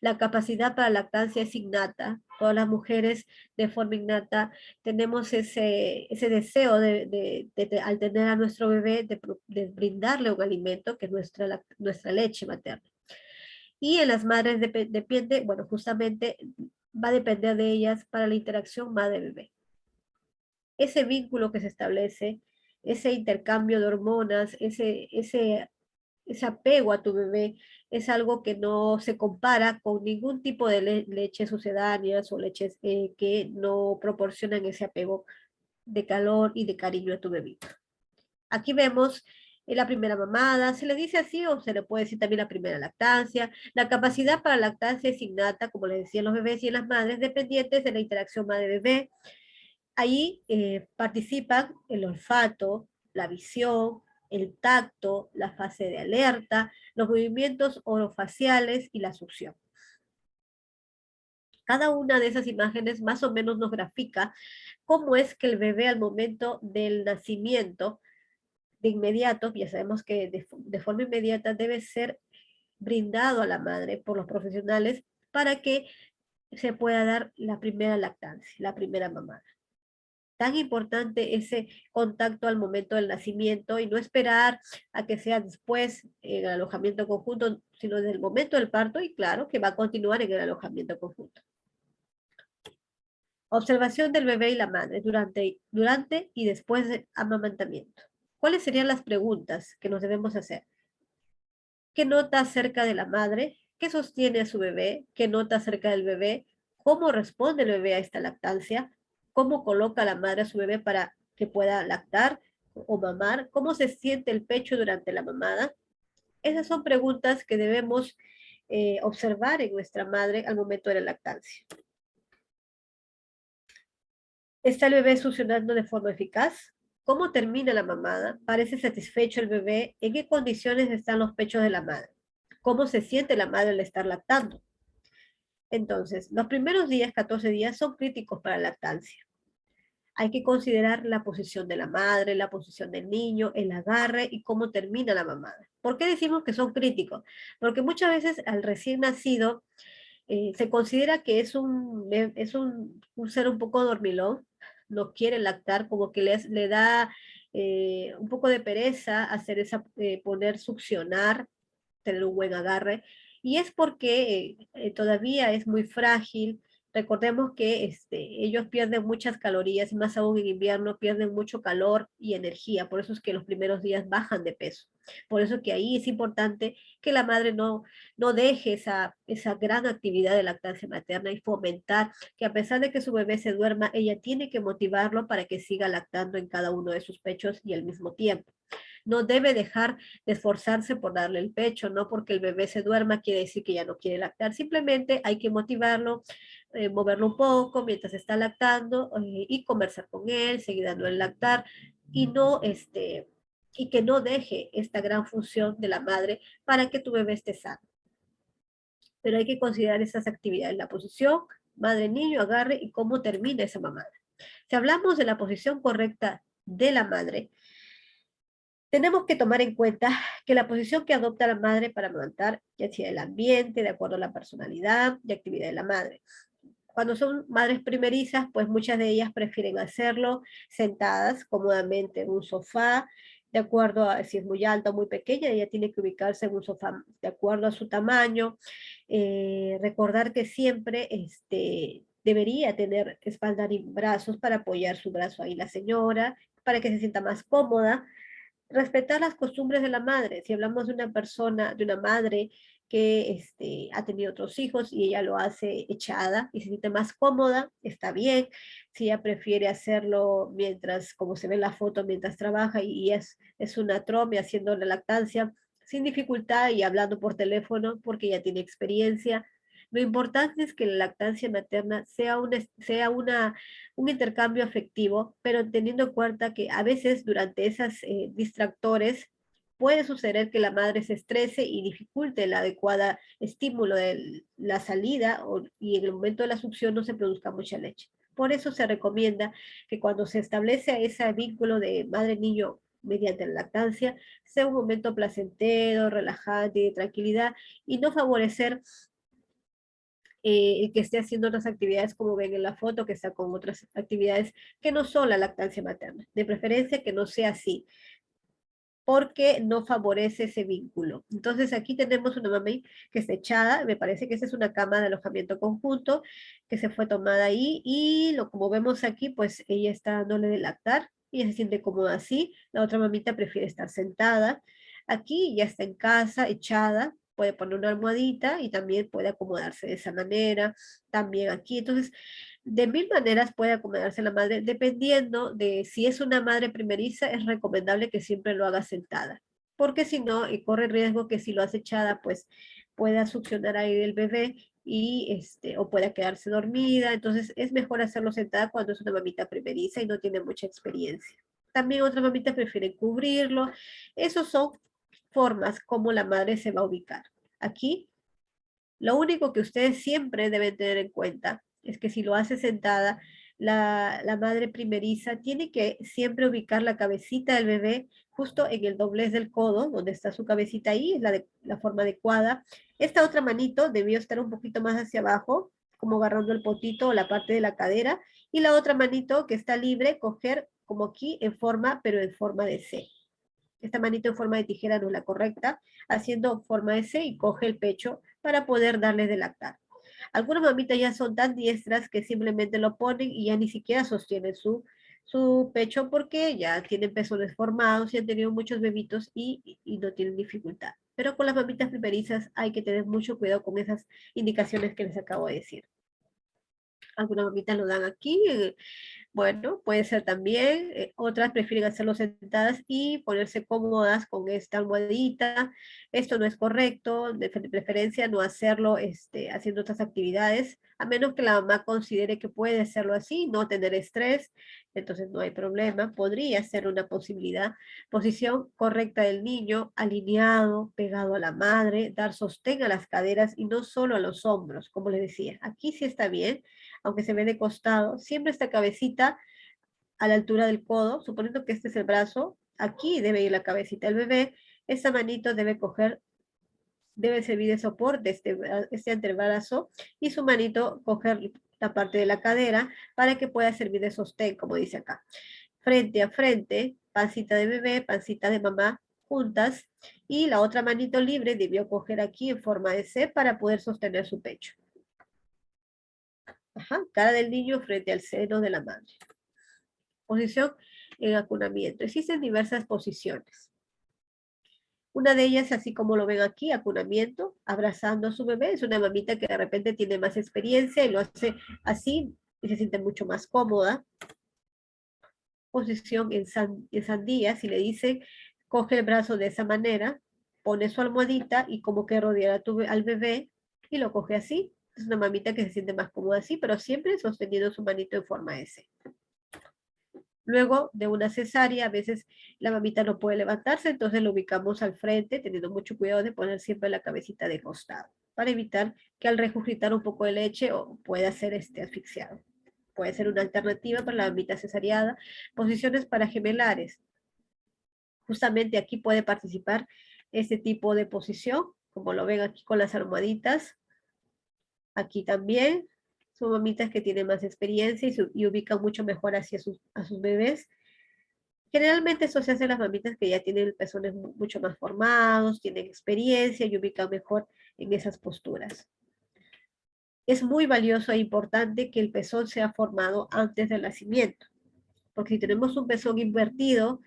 Speaker 1: La capacidad para lactancia es innata. Todas las mujeres de forma innata tenemos ese deseo al tener a nuestro bebé, de brindarle un alimento que es nuestra leche materna. Y en las madres depende, bueno, justamente va a depender de ellas para la interacción madre-bebé. Ese vínculo que se establece, ese intercambio de hormonas, ese apego a tu bebé, es algo que no se compara con ningún tipo de leches sucedáneas o leches que no proporcionan ese apego de calor y de cariño a tu bebito. Aquí vemos la primera mamada, se le dice así o se le puede decir también la primera lactancia. La capacidad para lactancia es innata, como les decía, en los bebés y en las madres, dependientes de la interacción madre-bebé. Ahí participan el olfato, la visión, el tacto, la fase de alerta, los movimientos orofaciales y la succión. Cada una de esas imágenes más o menos nos grafica cómo es que el bebé al momento del nacimiento, de inmediato, ya sabemos que de forma inmediata debe ser brindado a la madre por los profesionales para que se pueda dar la primera lactancia, la primera mamada. Tan importante ese contacto al momento del nacimiento y no esperar a que sea después en el alojamiento conjunto, sino desde el momento del parto y claro que va a continuar en el alojamiento conjunto. Observación del bebé y la madre durante y después del amamantamiento. ¿Cuáles serían las preguntas que nos debemos hacer? ¿Qué nota acerca de la madre? ¿Qué sostiene a su bebé? ¿Qué nota acerca del bebé? ¿Cómo responde el bebé a esta lactancia? ¿Cómo coloca la madre a su bebé para que pueda lactar o mamar? ¿Cómo se siente el pecho durante la mamada? Esas son preguntas que debemos observar en nuestra madre al momento de la lactancia. ¿Está el bebé succionando de forma eficaz? ¿Cómo termina la mamada? ¿Parece satisfecho el bebé? ¿En qué condiciones están los pechos de la madre? ¿Cómo se siente la madre al estar lactando? Entonces, los primeros días, 14 días, son críticos para la lactancia. Hay que considerar la posición de la madre, la posición del niño, el agarre y cómo termina la mamada. ¿Por qué decimos que son críticos? Porque muchas veces al recién nacido se considera que es un ser un poco dormilón, no quiere lactar, como que le da un poco de pereza hacer poner succionar, tener un buen agarre, y es porque todavía es muy frágil. Recordemos que ellos pierden muchas calorías, y más aún en invierno pierden mucho calor y energía, por eso es que los primeros días bajan de peso. Por eso que ahí es importante que la madre no deje esa gran actividad de lactancia materna y fomentar que a pesar de que su bebé se duerma, ella tiene que motivarlo para que siga lactando en cada uno de sus pechos y al mismo tiempo. No debe dejar de esforzarse por darle el pecho, no porque el bebé se duerma quiere decir que ya no quiere lactar, simplemente hay que motivarlo, moverlo un poco mientras está lactando y conversar con él, seguir dando el lactar y y que no deje esta gran función de la madre para que tu bebé esté sano. Pero hay que considerar esas actividades, la posición, madre-niño, agarre y cómo termina esa mamada. Si hablamos de la posición correcta de la madre, tenemos que tomar en cuenta que la posición que adopta la madre para amamantar, ya sea el ambiente, de acuerdo a la personalidad y actividad de la madre. Cuando son madres primerizas, pues muchas de ellas prefieren hacerlo sentadas cómodamente en un sofá, de acuerdo a si es muy alta o muy pequeña, ella tiene que ubicarse en un sofá de acuerdo a su tamaño. Recordar que siempre debería tener espalda y brazos para apoyar su brazo ahí la señora, para que se sienta más cómoda. Respetar las costumbres de la madre. Si hablamos de una persona, de una madre que ha tenido otros hijos y ella lo hace echada y se siente más cómoda, está bien. Si ella prefiere hacerlo mientras, como se ve en la foto, mientras trabaja y es una trome haciendo la lactancia sin dificultad y hablando por teléfono porque ya tiene experiencia. Lo importante es que la lactancia materna un intercambio afectivo, pero teniendo en cuenta que a veces durante esos distractores puede suceder que la madre se estrese y dificulte el adecuado estímulo de la salida y en el momento de la succión no se produzca mucha leche. Por eso se recomienda que cuando se establece ese vínculo de madre-niño mediante la lactancia, sea un momento placentero, relajante y de tranquilidad y no favorecer que esté haciendo otras actividades como ven en la foto, que está con otras actividades que no son la lactancia materna. De preferencia que no sea así, porque no favorece ese vínculo. Entonces aquí tenemos una mami que está echada, me parece que esa es una cama de alojamiento conjunto que se fue tomada ahí y como vemos aquí, pues ella está dándole de lactar y ella se siente cómoda así, la otra mamita prefiere estar sentada. Aquí ya está en casa, echada, puede poner una almohadita y también puede acomodarse de esa manera, también aquí. Entonces, de mil maneras puede acomodarse la madre, dependiendo de si es una madre primeriza, es recomendable que siempre lo haga sentada, porque si no, corre riesgo que si lo hace echada, pues pueda succionar ahí el bebé y o pueda quedarse dormida. Entonces, es mejor hacerlo sentada cuando es una mamita primeriza y no tiene mucha experiencia. También otras mamitas prefieren cubrirlo. Esos son formas como la madre se va a ubicar. Aquí, lo único que ustedes siempre deben tener en cuenta es que si lo hace sentada, la madre primeriza tiene que siempre ubicar la cabecita del bebé justo en el doblez del codo, donde está su cabecita ahí, es la forma adecuada. Esta otra manito debió estar un poquito más hacia abajo, como agarrando el potito o la parte de la cadera, y la otra manito que está libre, coger como aquí en forma, pero en forma de C. Esta manito en forma de tijera no es la correcta, haciendo forma de C y coge el pecho para poder darle de lactar. Algunas mamitas ya son tan diestras que simplemente lo ponen y ya ni siquiera sostienen su pecho porque ya tienen pezones formados y han tenido muchos bebitos y no tienen dificultad. Pero con las mamitas primerizas hay que tener mucho cuidado con esas indicaciones que les acabo de decir. Algunas mamitas lo dan aquí, bueno, puede ser también. Otras prefieren hacerlo sentadas y ponerse cómodas con esta almohadita. Esto no es correcto, de preferencia no hacerlo haciendo otras actividades, a menos que la mamá considere que puede hacerlo así, no tener estrés, entonces no hay problema. Podría ser una posibilidad. Posición correcta del niño, alineado, pegado a la madre, dar sostén a las caderas y no solo a los hombros, como les decía. Aquí sí está bien, aunque se ve de costado, siempre esta cabecita a la altura del codo, suponiendo que este es el brazo, aquí debe ir la cabecita del bebé, esta manito debe coger, debe servir de soporte este antebrazo y su manito coger la parte de la cadera para que pueda servir de sostén, como dice acá. Frente a frente, pancita de bebé, pancita de mamá juntas y la otra manito libre debió coger aquí en forma de C para poder sostener su pecho. Ajá, cara del niño frente al seno de la madre. Posición en acunamiento. Existen diversas posiciones. Una de ellas, así como lo ven aquí, acunamiento, abrazando a su bebé. Es una mamita que de repente tiene más experiencia y lo hace así y se siente mucho más cómoda. Posición en sandía, si le dice, coge el brazo de esa manera, pone su almohadita y como que rodea al bebé y lo coge así. Es una mamita que se siente más cómoda así, pero siempre sosteniendo su manito en forma S. Luego de una cesárea, a veces la mamita no puede levantarse, entonces lo ubicamos al frente, teniendo mucho cuidado de poner siempre la cabecita de costado, para evitar que al regurgitar un poco de leche pueda ser asfixiado. Puede ser una alternativa para la mamita cesariada. Posiciones para gemelares. Justamente aquí puede participar este tipo de posición, como lo ven aquí con las almohaditas. Aquí también son mamitas que tienen más experiencia y ubican mucho mejor hacia a sus bebés. Generalmente eso se hace en las mamitas que ya tienen pezones mucho más formados, tienen experiencia y ubican mejor en esas posturas. Es muy valioso e importante que el pezón sea formado antes del nacimiento, porque si tenemos un pezón invertido,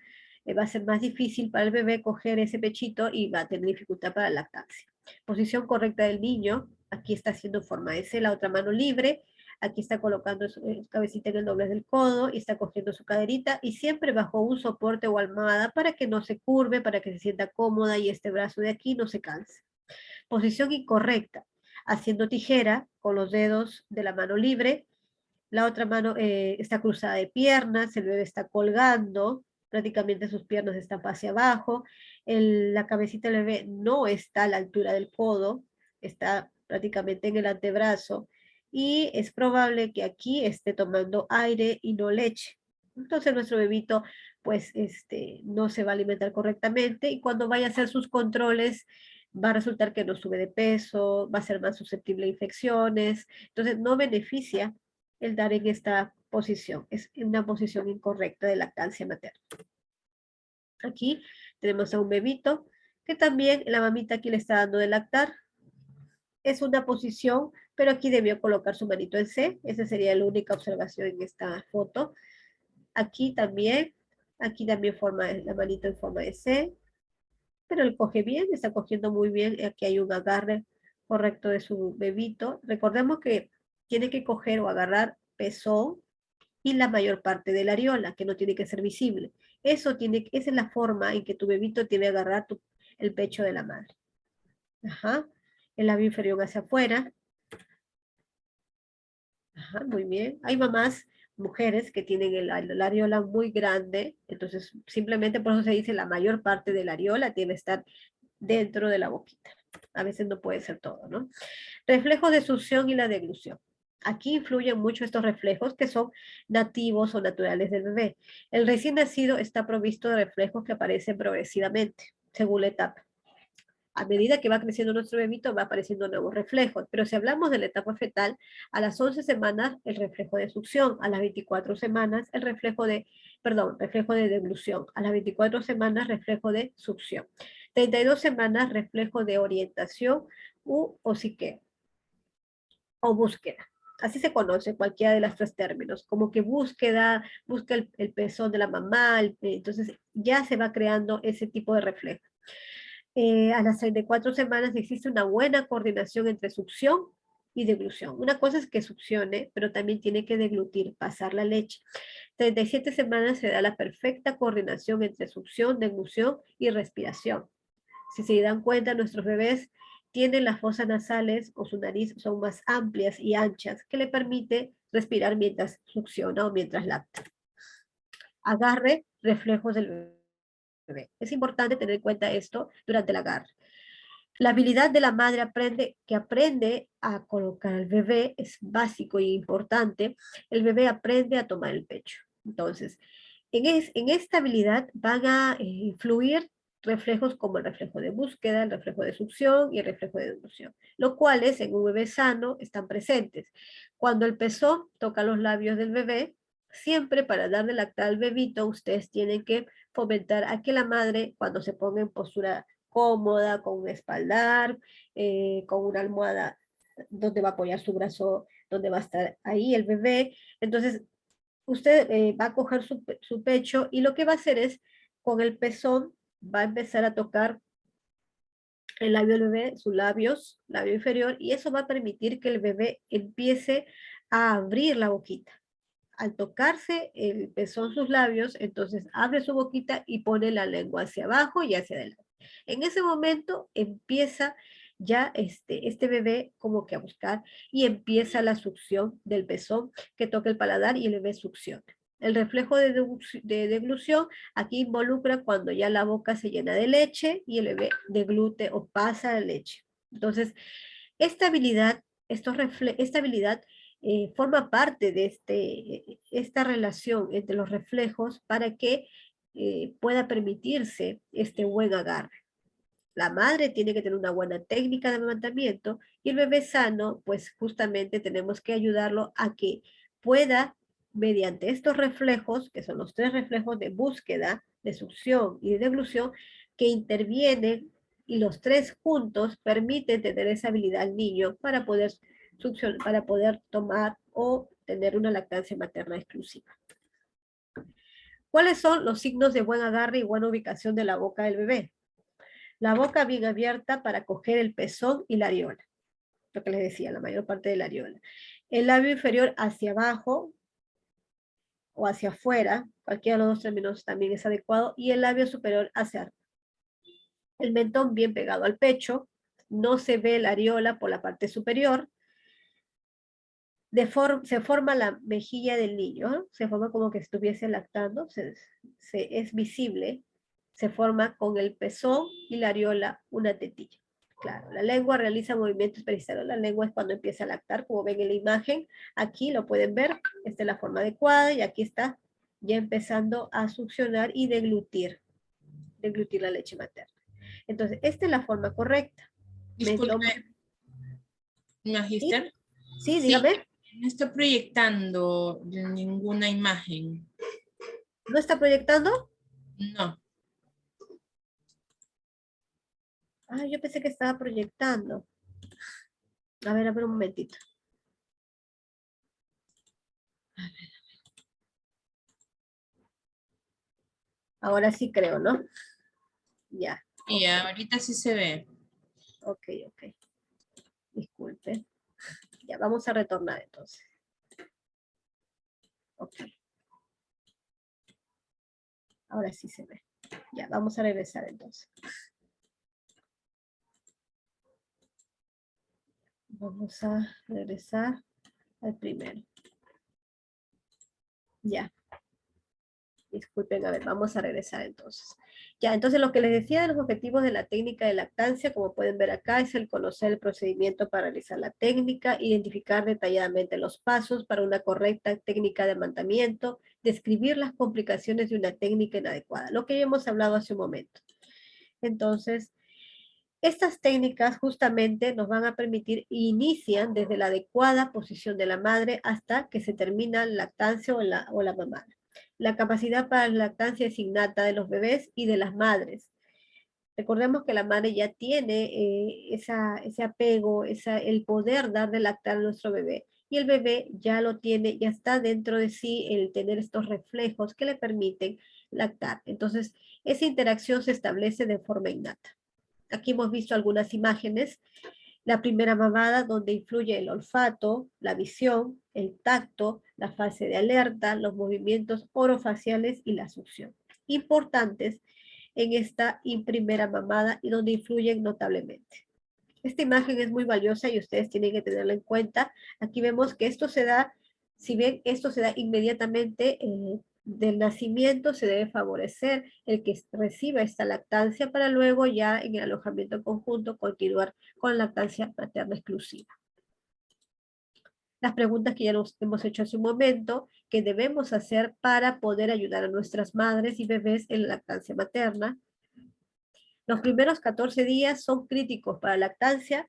Speaker 1: va a ser más difícil para el bebé coger ese pechito y va a tener dificultad para la lactancia. Posición correcta del niño, aquí está haciendo forma S, la otra mano libre, aquí está colocando su cabecita en el doblez del codo y está cogiendo su caderita y siempre bajo un soporte o almohada para que no se curve, para que se sienta cómoda y este brazo de aquí no se canse. Posición incorrecta, haciendo tijera con los dedos de la mano libre, la otra mano está cruzada de piernas, el bebé está colgando, prácticamente sus piernas están hacia abajo, la cabecita del bebé no está a la altura del codo, está prácticamente en el antebrazo y es probable que aquí esté tomando aire y no leche. Entonces nuestro bebito pues no se va a alimentar correctamente y cuando vaya a hacer sus controles va a resultar que no sube de peso, va a ser más susceptible a infecciones, entonces no beneficia el dar en esta posición. Es una posición incorrecta de lactancia materna. Aquí tenemos a un bebito que también la mamita aquí le está dando de lactar. Es una posición, pero aquí debió colocar su manito en C. Esa sería la única observación en esta foto. Aquí también forma la manito en forma de C. pero él coge bien, está cogiendo muy bien. Aquí hay un agarre correcto de su bebito. Recordemos que tiene que coger o agarrar pezón y la mayor parte de la areola, que no tiene que ser visible. Esa es la forma en que tu bebito tiene que agarrar el pecho de la madre. Ajá. El labio inferior hacia afuera. Ajá, muy bien. Hay mamás, mujeres que tienen la areola muy grande, entonces simplemente por eso se dice la mayor parte de la areola debe estar dentro de la boquita. A veces no puede ser todo, ¿no? Reflejos de succión y la deglución. Aquí influyen mucho estos reflejos que son nativos o naturales del bebé. El recién nacido está provisto de reflejos que aparecen progresivamente, según la etapa. A medida que va creciendo nuestro bebito, va apareciendo nuevos reflejos. Pero si hablamos de la etapa fetal, a las 11 semanas, el reflejo de succión. A las 24 semanas, reflejo de deglución. A las 24 semanas, reflejo de succión. 32 semanas, reflejo de orientación u hociqueo o búsqueda. Así se conoce cualquiera de los tres términos, como que busca el pezón de la mamá, entonces ya se va creando ese tipo de reflejo. A las 34 semanas existe una buena coordinación entre succión y deglución. Una cosa es que succione, pero también tiene que deglutir, pasar la leche. 37 semanas se da la perfecta coordinación entre succión, deglución y respiración. Si se dan cuenta, nuestros bebés tienen las fosas nasales o su nariz son más amplias y anchas, que le permite respirar mientras succiona o mientras lacta. Agarre, reflejos del bebé. Es importante tener en cuenta esto durante el agarre. La habilidad de la madre que aprende a colocar al bebé es básico y importante. El bebé aprende a tomar el pecho. Entonces, en esta habilidad van a influir reflejos como el reflejo de búsqueda, el reflejo de succión y el reflejo de devolución, los cuales en un bebé sano están presentes. Cuando el pezón toca los labios del bebé, siempre para darle lactar al bebito, ustedes tienen que fomentar a que la madre, cuando se ponga en postura cómoda, con un espaldar, con una almohada donde va a apoyar su brazo, donde va a estar ahí el bebé. Entonces, usted va a coger su pecho y lo que va a hacer es, con el pezón, va a empezar a tocar el labio del bebé, sus labios, labio inferior, y eso va a permitir que el bebé empiece a abrir la boquita. Al tocarse el pezón sus labios, entonces abre su boquita y pone la lengua hacia abajo y hacia adelante. En ese momento empieza ya este bebé como que a buscar y empieza la succión del pezón que toca el paladar y el bebé succiona. El reflejo de deglución aquí involucra cuando ya la boca se llena de leche y el bebé deglute o pasa la leche. Entonces, esta habilidad, esta habilidad forma parte de esta relación entre los reflejos para que pueda permitirse este buen agarre. La madre tiene que tener una buena técnica de amamantamiento y el bebé sano, pues justamente tenemos que ayudarlo a que pueda, mediante estos reflejos, que son los tres reflejos de búsqueda, de succión y de deglución, que intervienen y los tres juntos permiten tener esa habilidad al niño para poder para poder tomar o tener una lactancia materna exclusiva. ¿Cuáles son los signos de buen agarre y buena ubicación de la boca del bebé? La boca bien abierta para coger el pezón y la areola, lo que les decía, la mayor parte de la areola. El labio inferior hacia abajo o hacia afuera, cualquiera de los dos términos también es adecuado, y el labio superior hacia arriba. El mentón bien pegado al pecho, no se ve la areola por la parte superior, se forma la mejilla del niño, ¿no? Se forma como que estuviese lactando, es visible, se forma con el pezón y la areola una tetilla. Claro, la lengua realiza movimientos peristálticos. La lengua es cuando empieza a lactar, como ven en la imagen. Aquí lo pueden ver, esta es la forma adecuada y aquí está ya empezando a succionar y deglutir la leche materna. Entonces, esta es la forma correcta.
Speaker 2: Disculpe,
Speaker 1: ¿Sí?
Speaker 2: Magister.
Speaker 1: Sí,
Speaker 2: Sí,
Speaker 1: dígame.
Speaker 2: no está proyectando ninguna imagen.
Speaker 1: ¿No está proyectando?
Speaker 2: No.
Speaker 1: Ah, yo pensé que estaba proyectando. A ver un momentito. Ahora sí creo, ¿no? Ya.
Speaker 2: Y
Speaker 1: Ok,
Speaker 2: ahorita sí se ve.
Speaker 1: ok, ok. Disculpe. Ya, vamos a retornar entonces. Ok, ahora sí se ve. Ya, vamos a regresar entonces. Vamos a regresar al primero. Ya, disculpen, a ver, vamos a regresar entonces. Ya, entonces lo que les decía de los objetivos de la técnica de lactancia, como pueden ver acá, es el conocer el procedimiento para realizar la técnica, identificar detalladamente los pasos para una correcta técnica de amamantamiento, describir las complicaciones de una técnica inadecuada, lo que ya hemos hablado hace un momento. Entonces, estas técnicas justamente nos van a permitir, inician desde la adecuada posición de la madre hasta que se termina la lactancia o la mamada. La capacidad para la lactancia es innata de los bebés y de las madres. Recordemos que la madre ya tiene ese apego, el poder dar de lactar a nuestro bebé. Y el bebé ya lo tiene, ya está dentro de sí el tener estos reflejos que le permiten lactar. Entonces, esa interacción se establece de forma innata. Aquí hemos visto algunas imágenes. La primera mamada donde influye el olfato, la visión, el tacto, la fase de alerta, los movimientos orofaciales y la succión. Importantes en esta primera mamada y donde influyen notablemente. Esta imagen es muy valiosa y ustedes tienen que tenerla en cuenta. Aquí vemos que esto se da, si bien esto se da inmediatamente del nacimiento, se debe favorecer el que reciba esta lactancia para luego ya en el alojamiento conjunto continuar con lactancia materna exclusiva. Las preguntas que ya nos hemos hecho hace un momento, que debemos hacer para poder ayudar a nuestras madres y bebés en la lactancia materna. Los primeros 14 días son críticos para la lactancia.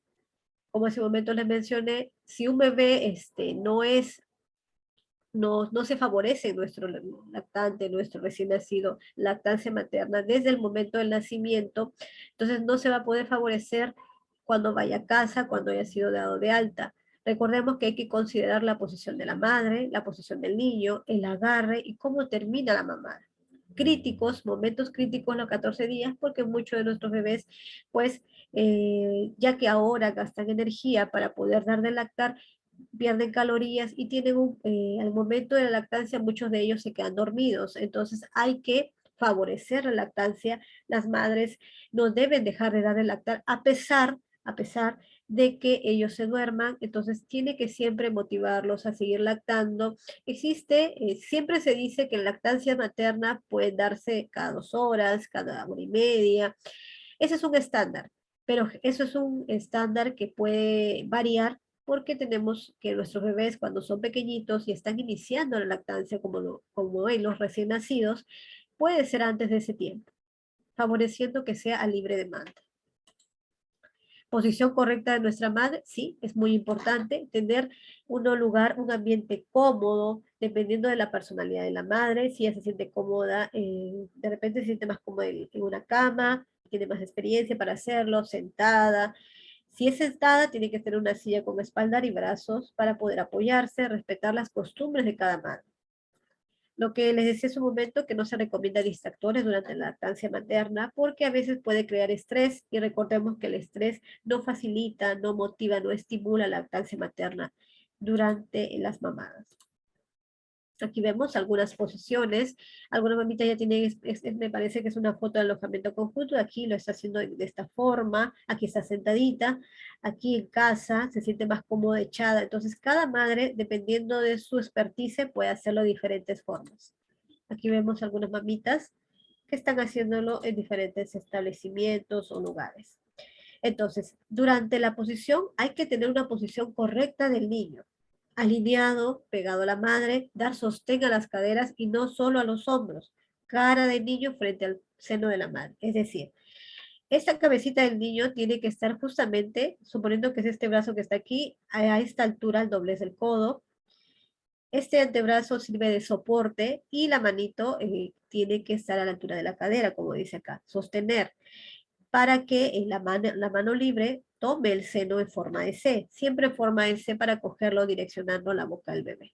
Speaker 1: Como hace un momento les mencioné, si un bebé no se favorece nuestro lactante, nuestro recién nacido, lactancia materna desde el momento del nacimiento, entonces no se va a poder favorecer cuando vaya a casa, cuando haya sido dado de alta. Recordemos que hay que considerar la posición de la madre, la posición del niño, el agarre y cómo termina la mamada. Críticos, momentos críticos los 14 días, porque muchos de nuestros bebés, pues, ya que ahora gastan energía para poder dar de lactar, pierden calorías y tienen al momento de la lactancia muchos de ellos se quedan dormidos. Entonces hay que favorecer la lactancia. Las madres no deben dejar de dar de lactar a pesar de que ellos se duerman. Entonces tiene que siempre motivarlos a seguir lactando. Siempre se dice que la lactancia materna puede darse cada 2 horas, cada hora y media. Ese es un estándar, pero eso es un estándar que puede variar porque tenemos que nuestros bebés cuando son pequeñitos y están iniciando la lactancia como en los recién nacidos, puede ser antes de ese tiempo, favoreciendo que sea a libre demanda. Posición correcta de nuestra madre, sí, es muy importante tener un lugar, un ambiente cómodo, dependiendo de la personalidad de la madre, si ella se siente cómoda, de repente se siente más cómoda en una cama, tiene más experiencia para hacerlo, sentada. Si es sentada, tiene que tener una silla con espaldar y brazos para poder apoyarse, respetar las costumbres de cada madre. Lo que les decía hace un momento, que no se recomienda distractores durante la lactancia materna porque a veces puede crear estrés y recordemos que el estrés no facilita, no motiva, no estimula la lactancia materna durante las mamadas. Aquí vemos algunas posiciones, alguna mamita ya tiene, me parece que es una foto de alojamiento conjunto, aquí lo está haciendo de esta forma, aquí está sentadita, aquí en casa se siente más cómoda echada, entonces cada madre, dependiendo de su expertise, puede hacerlo de diferentes formas. Aquí vemos algunas mamitas que están haciéndolo en diferentes establecimientos o lugares. Entonces, durante la posición hay que tener una posición correcta del niño, alineado, pegado a la madre, dar sostén a las caderas y no solo a los hombros, cara del niño frente al seno de la madre. Es decir, esta cabecita del niño tiene que estar justamente, suponiendo que es este brazo que está aquí, a esta altura, al doblez del codo. Este antebrazo sirve de soporte y la manito tiene que estar a la altura de la cadera, como dice acá, sostener para que la mano libre tome el seno en forma de C, siempre en forma de C para cogerlo direccionando la boca del bebé.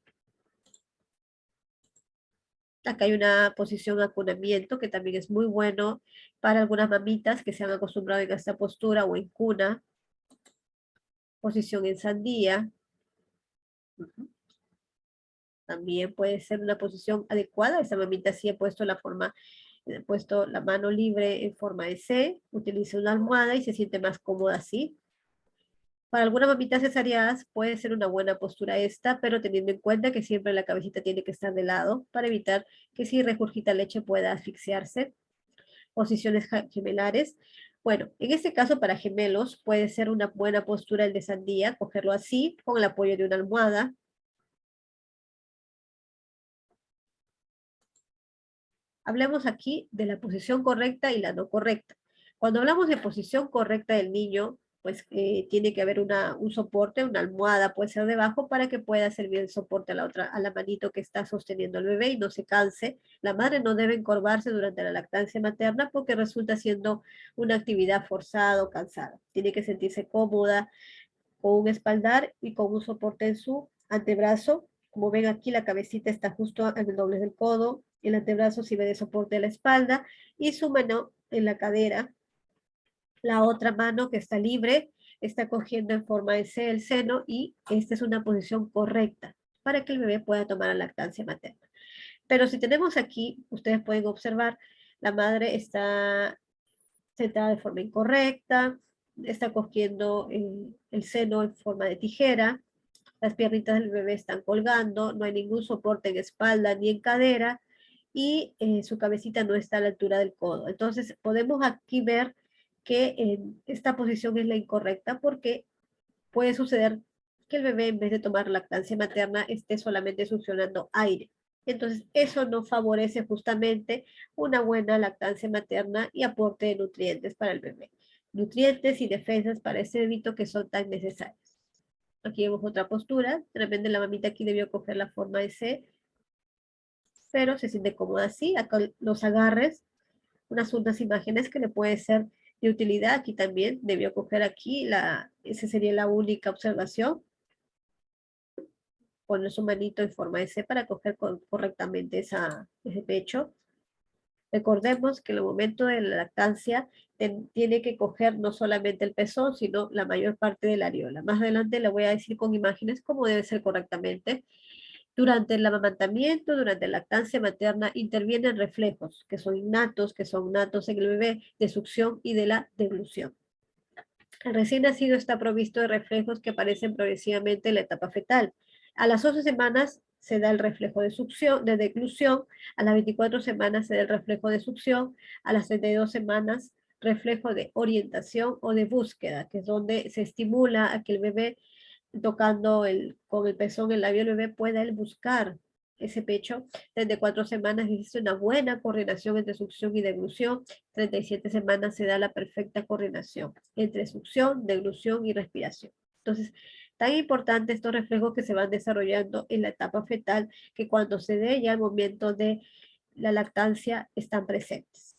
Speaker 1: Acá hay una posición de acunamiento que también es muy bueno para algunas mamitas que se han acostumbrado en esta postura o en cuna. Posición en sandía. También puede ser una posición adecuada. Esta mamita sí ha puesto puesto la mano libre en forma de C, utiliza una almohada y se siente más cómoda así. Para algunas mamitas cesáreas puede ser una buena postura esta, pero teniendo en cuenta que siempre la cabecita tiene que estar de lado para evitar que si regurgita leche pueda asfixiarse. Posiciones gemelares. Bueno, en este caso para gemelos puede ser una buena postura el de sandía, cogerlo así, con el apoyo de una almohada. Hablemos aquí de la posición correcta y la no correcta. Cuando hablamos de posición correcta del niño, pues tiene que haber un soporte, una almohada puede ser debajo para que pueda servir el soporte a la manito que está sosteniendo el bebé y no se canse. La madre no debe encorvarse durante la lactancia materna porque resulta siendo una actividad forzada o cansada. Tiene que sentirse cómoda con un espaldar y con un soporte en su antebrazo. Como ven aquí, la cabecita está justo en el doble del codo, el antebrazo sirve de soporte a la espalda y su mano en la cadera. La otra mano que está libre está cogiendo en forma de C el seno y esta es una posición correcta para que el bebé pueda tomar la lactancia materna. Pero si tenemos aquí, ustedes pueden observar, la madre está sentada de forma incorrecta, está cogiendo el seno en forma de tijera, las piernitas del bebé están colgando, no hay ningún soporte en espalda ni en cadera y su cabecita no está a la altura del codo. Entonces podemos aquí ver que esta posición es la incorrecta porque puede suceder que el bebé en vez de tomar lactancia materna esté solamente succionando aire. Entonces, eso no favorece justamente una buena lactancia materna y aporte de nutrientes para el bebé. Nutrientes y defensas para ese bebito que son tan necesarios. Aquí vemos otra postura. De repente la mamita aquí debió coger la forma de C, pero se siente cómoda así. Acá los agarres, unas imágenes que le puede ser de utilidad. Aquí también debió coger aquí, esa sería la única observación. Poner su manito en forma de C para coger correctamente ese pecho. Recordemos que en el momento de la lactancia tiene que coger no solamente el pezón, sino la mayor parte de la areola. Más adelante le voy a decir con imágenes cómo debe ser correctamente. Durante el amamantamiento, durante la lactancia materna, intervienen reflejos que son natos en el bebé, de succión y de la deglución. El recién nacido está provisto de reflejos que aparecen progresivamente en la etapa fetal. A las 11 semanas se da el reflejo de succión, de deglución, a las 24 semanas se da el reflejo de succión, a las 32 semanas reflejo de orientación o de búsqueda, que es donde se estimula a que el bebé tocando con el pezón el labio del bebé pueda él buscar ese pecho. Desde 4 semanas existe una buena coordinación entre succión y deglución. 37 semanas se da la perfecta coordinación entre succión, deglución y respiración. Entonces, tan importante estos reflejos que se van desarrollando en la etapa fetal que cuando se dé ya el momento de la lactancia están presentes.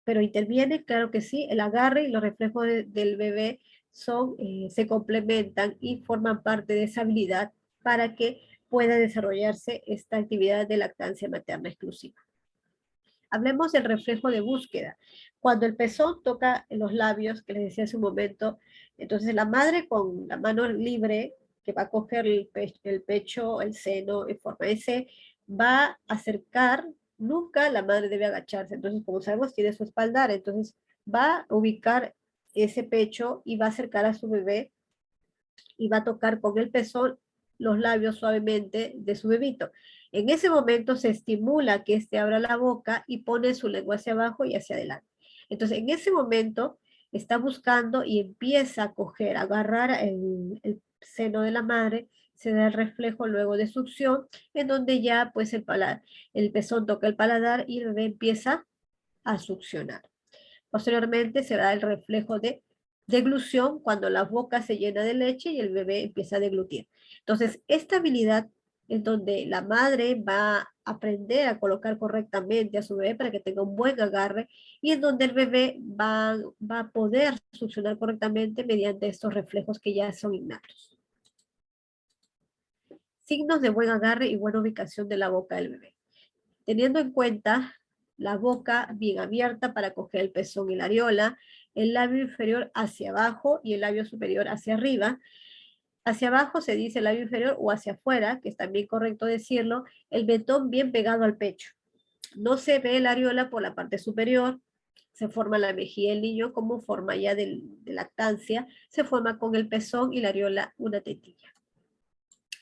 Speaker 1: Pero interviene, claro que sí, el agarre y los reflejos del bebé se complementan y forman parte de esa habilidad para que pueda desarrollarse esta actividad de lactancia materna exclusiva. Hablemos del reflejo de búsqueda. Cuando el pezón toca los labios, que les decía hace un momento, entonces la madre con la mano libre, que va a coger el pecho, el seno en forma de C, va a acercar, nunca la madre debe agacharse. Entonces, como sabemos, tiene su espaldar, entonces va a ubicar ese pecho y va a acercar a su bebé y va a tocar con el pezón los labios suavemente de su bebito. En ese momento se estimula que éste abra la boca y pone su lengua hacia abajo y hacia adelante. Entonces, en ese momento está buscando y empieza a coger, a agarrar el seno de la madre, se da el reflejo luego de succión, en donde ya pues el pezón toca el paladar y el bebé empieza a succionar. Posteriormente se da el reflejo de deglución cuando la boca se llena de leche y el bebé empieza a deglutir. Entonces, esta habilidad es donde la madre va a aprender a colocar correctamente a su bebé para que tenga un buen agarre y en donde el bebé va a poder succionar correctamente mediante estos reflejos que ya son innatos. Signos de buen agarre y buena ubicación de la boca del bebé. teniendo en cuenta la boca bien abierta para coger el pezón y la areola, el labio inferior hacia abajo y el labio superior hacia arriba. Hacia abajo se dice el labio inferior o hacia afuera, que es también correcto decirlo, el mentón bien pegado al pecho. No se ve la areola por la parte superior, se forma la mejilla del niño como forma ya de lactancia, se forma con el pezón y la areola una tetilla.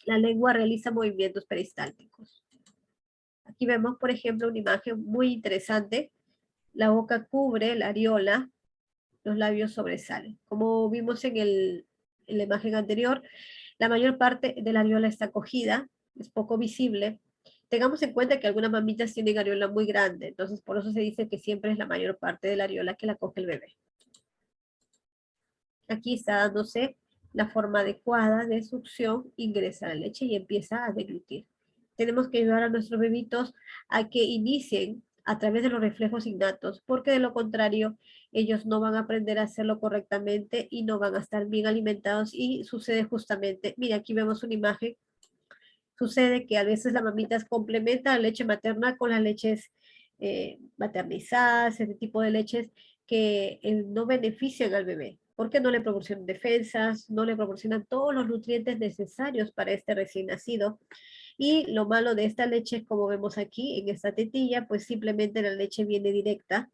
Speaker 1: La lengua realiza movimientos peristálticos. Aquí vemos, por ejemplo, una imagen muy interesante. La boca cubre la areola, los labios sobresalen. Como vimos en la imagen anterior, la mayor parte de la areola está cogida, es poco visible. Tengamos en cuenta que algunas mamitas tienen areola muy grande, entonces por eso se dice que siempre es la mayor parte de la areola que la coge el bebé. Aquí está dándose la forma adecuada de succión, ingresa la leche y empieza a deglutir. Tenemos que ayudar a nuestros bebitos a que inicien a través de los reflejos innatos, porque de lo contrario, ellos no van a aprender a hacerlo correctamente y no van a estar bien alimentados y sucede justamente, mira, aquí vemos una imagen, sucede que a veces las mamitas complementan la leche materna con las leches maternizadas, ese tipo de leches que no benefician al bebé, porque no le proporcionan defensas, no le proporcionan todos los nutrientes necesarios para este recién nacido. Y lo malo de esta leche, como vemos aquí en esta tetilla, pues simplemente la leche viene directa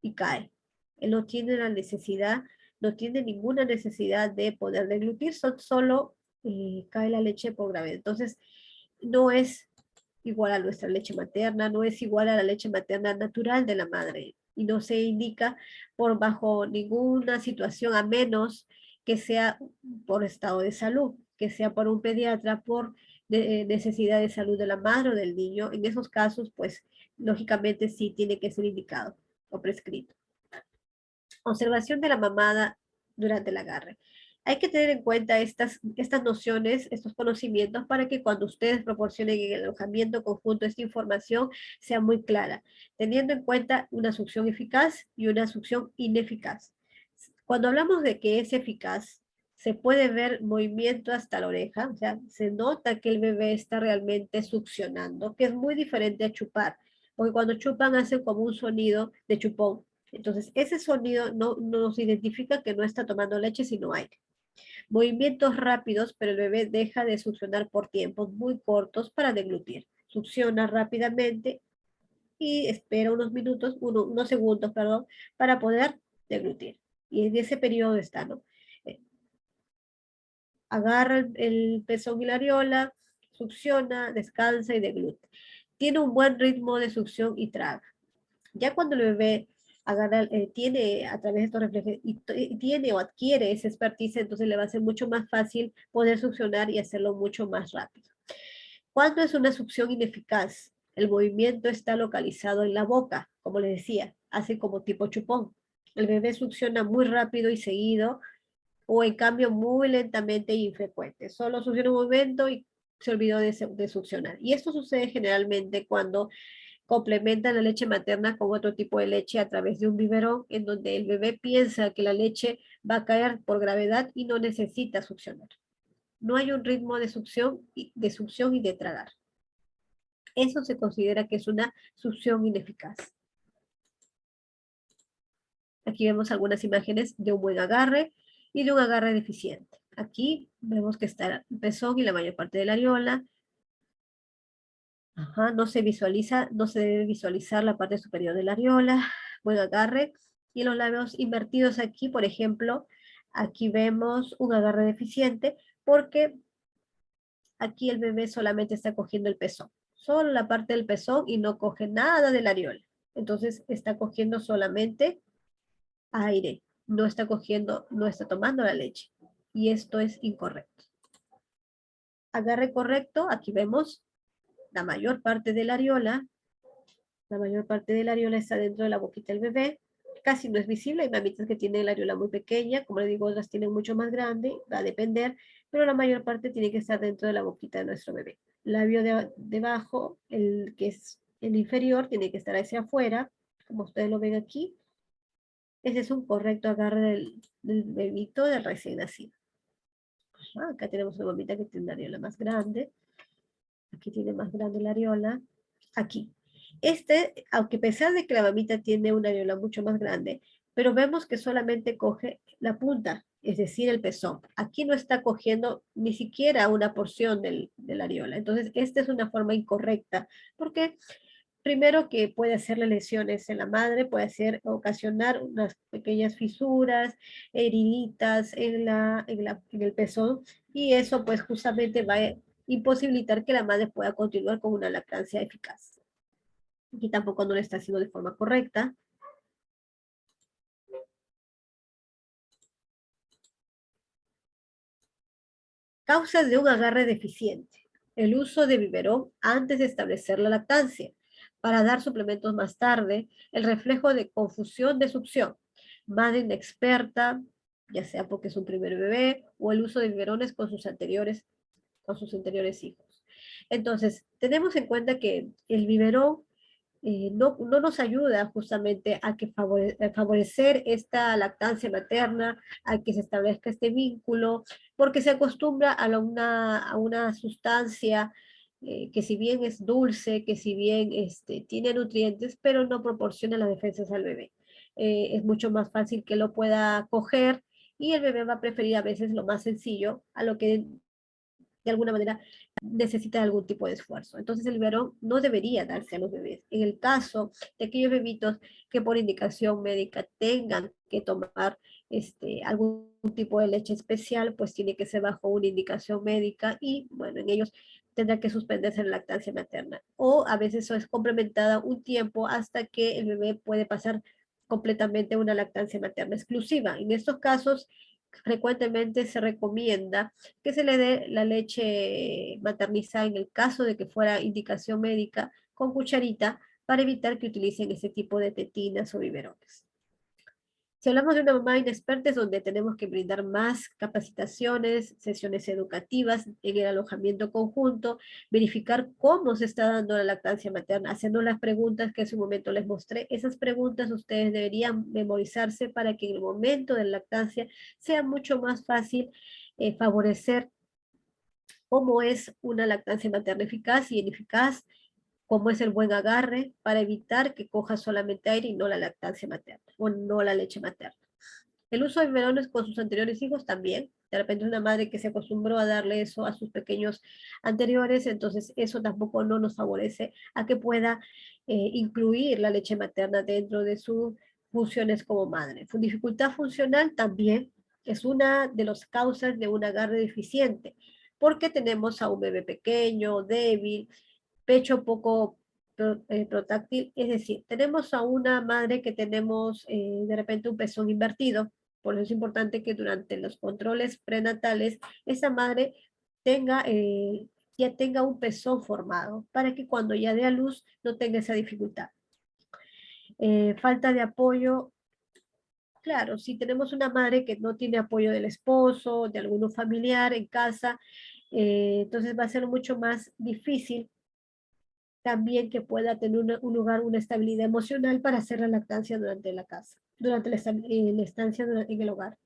Speaker 1: y cae. Él no tiene la necesidad, no tiene ninguna necesidad de poder deglutir, solo cae la leche por gravedad. Entonces, no es igual a nuestra leche materna, no es igual a la leche materna natural de la madre y no se indica por bajo ninguna situación a menos que sea por estado de salud, que sea por un pediatra, por necesidad de salud de la madre o del niño. En esos casos, pues lógicamente sí tiene que ser indicado o prescrito. Observación de la mamada durante el agarre. Hay que tener en cuenta estas nociones, estos conocimientos, para que cuando ustedes proporcionen en el alojamiento conjunto esta información sea muy clara, teniendo en cuenta una succión eficaz y una succión ineficaz. Cuando hablamos de que es eficaz, se puede ver movimiento hasta la oreja, o sea, se nota que el bebé está realmente succionando, que es muy diferente a chupar, porque cuando chupan hacen como un sonido de chupón. Entonces, ese sonido no nos identifica que no está tomando leche, sino aire. Movimientos rápidos, pero el bebé deja de succionar por tiempos muy cortos para deglutir. Succiona rápidamente y espera unos minutos, unos segundos, perdón, para poder deglutir. Y en ese periodo está, ¿no? Agarra el pezón y la areola, succiona, descansa y deglute. Tiene un buen ritmo de succión y traga. Ya cuando el bebé agarra, tiene a través de estos reflejos y tiene o adquiere esa expertise, entonces le va a ser mucho más fácil poder succionar y hacerlo mucho más rápido. ¿Cuándo es una succión ineficaz? El movimiento está localizado en la boca, como les decía, hace como tipo chupón. El bebé succiona muy rápido y seguido, o en cambio muy lentamente e infrecuente. Solo succiona un momento y se olvidó de succionar. Y esto sucede generalmente cuando complementan la leche materna con otro tipo de leche a través de un biberón, en donde el bebé piensa que la leche va a caer por gravedad y no necesita succionar. No hay un ritmo de succión y de tragar. Eso se considera que es una succión ineficaz. Aquí vemos algunas imágenes de un buen agarre y de un agarre deficiente. Aquí vemos que está el pezón y la mayor parte de la areola. Ajá, no se visualiza, no se debe visualizar la parte superior de la areola. Buen agarre. Y los labios invertidos aquí, por ejemplo, aquí vemos un agarre deficiente porque aquí el bebé solamente está cogiendo el pezón. Solo la parte del pezón y no coge nada de la areola. Entonces está cogiendo solamente aire, no está cogiendo, no está tomando la leche. Y esto es incorrecto. Agarre correcto, aquí vemos la mayor parte de la mayor parte de la areola está dentro de la boquita del bebé, casi no es visible, hay mamitas que tienen la areola muy pequeña, como le digo, otras tienen mucho más grande, va a depender, pero la mayor parte tiene que estar dentro de la boquita de nuestro bebé. Labio debajo, el que es el inferior, tiene que estar hacia afuera, como ustedes lo ven aquí. Ese es un correcto agarre del bebito del recién nacido. Acá tenemos una mamita que tiene una areola más grande. Aquí tiene más grande la areola. Aquí. Aunque a pesar de que la mamita tiene una areola mucho más grande, pero vemos que solamente coge la punta, es decir, el pezón. Aquí no está cogiendo ni siquiera una porción de la areola. Entonces, esta es una forma incorrecta, porque primero que puede hacerle lesiones en la madre, puede ocasionar unas pequeñas fisuras, heriditas en el pezón, y eso pues justamente va a imposibilitar que la madre pueda continuar con una lactancia eficaz. Aquí tampoco no lo está haciendo de forma correcta. Causas de un agarre deficiente. El uso de biberón antes de establecer la lactancia. Para dar suplementos más tarde, el reflejo de confusión de succión. Madre inexperta, ya sea porque es un primer bebé, o el uso de biberones con sus anteriores hijos. Entonces, tenemos en cuenta que el biberón no nos ayuda justamente a favorecer esta lactancia materna, a que se establezca este vínculo, porque se acostumbra a una sustancia que si bien es dulce, que si bien tiene nutrientes, pero no proporciona las defensas al bebé. Es mucho más fácil que lo pueda coger y el bebé va a preferir a veces lo más sencillo a lo que de alguna manera necesita algún tipo de esfuerzo. Entonces el biberón no debería darse a los bebés. En el caso de aquellos bebitos que por indicación médica tengan que tomar algún tipo de leche especial, pues tiene que ser bajo una indicación médica y bueno, en ellos tendrá que suspenderse la lactancia materna. O a veces eso es complementada un tiempo hasta que el bebé puede pasar completamente una lactancia materna exclusiva. En estos casos, frecuentemente se recomienda que se le dé la leche maternizada en el caso de que fuera indicación médica con cucharita para evitar que utilicen ese tipo de tetinas o biberones. Si hablamos de una mamá inexperta es donde tenemos que brindar más capacitaciones, sesiones educativas en el alojamiento conjunto, verificar cómo se está dando la lactancia materna, haciendo las preguntas que en su momento les mostré. Esas preguntas ustedes deberían memorizarse para que en el momento de la lactancia sea mucho más fácil favorecer cómo es una lactancia materna eficaz y ineficaz, cómo es el buen agarre para evitar que coja solamente aire y no la lactancia materna o no la leche materna. El uso de biberones con sus anteriores hijos también. De repente una madre que se acostumbró a darle eso a sus pequeños anteriores, entonces eso tampoco no nos favorece a que pueda incluir la leche materna dentro de sus funciones como madre. Su dificultad funcional también es una de las causas de un agarre deficiente, porque tenemos a un bebé pequeño, débil, pecho poco protráctil, es decir, tenemos a una madre que tenemos de repente un pezón invertido, por eso es importante que durante los controles prenatales esa madre tenga, ya tenga un pezón formado para que cuando ya dé a luz no tenga esa dificultad. Falta de apoyo. Claro, si tenemos una madre que no tiene apoyo del esposo, de algún familiar en casa, entonces va a ser mucho más difícil también que pueda tener un lugar, una estabilidad emocional para hacer la lactancia durante la casa, durante la estancia en el hogar.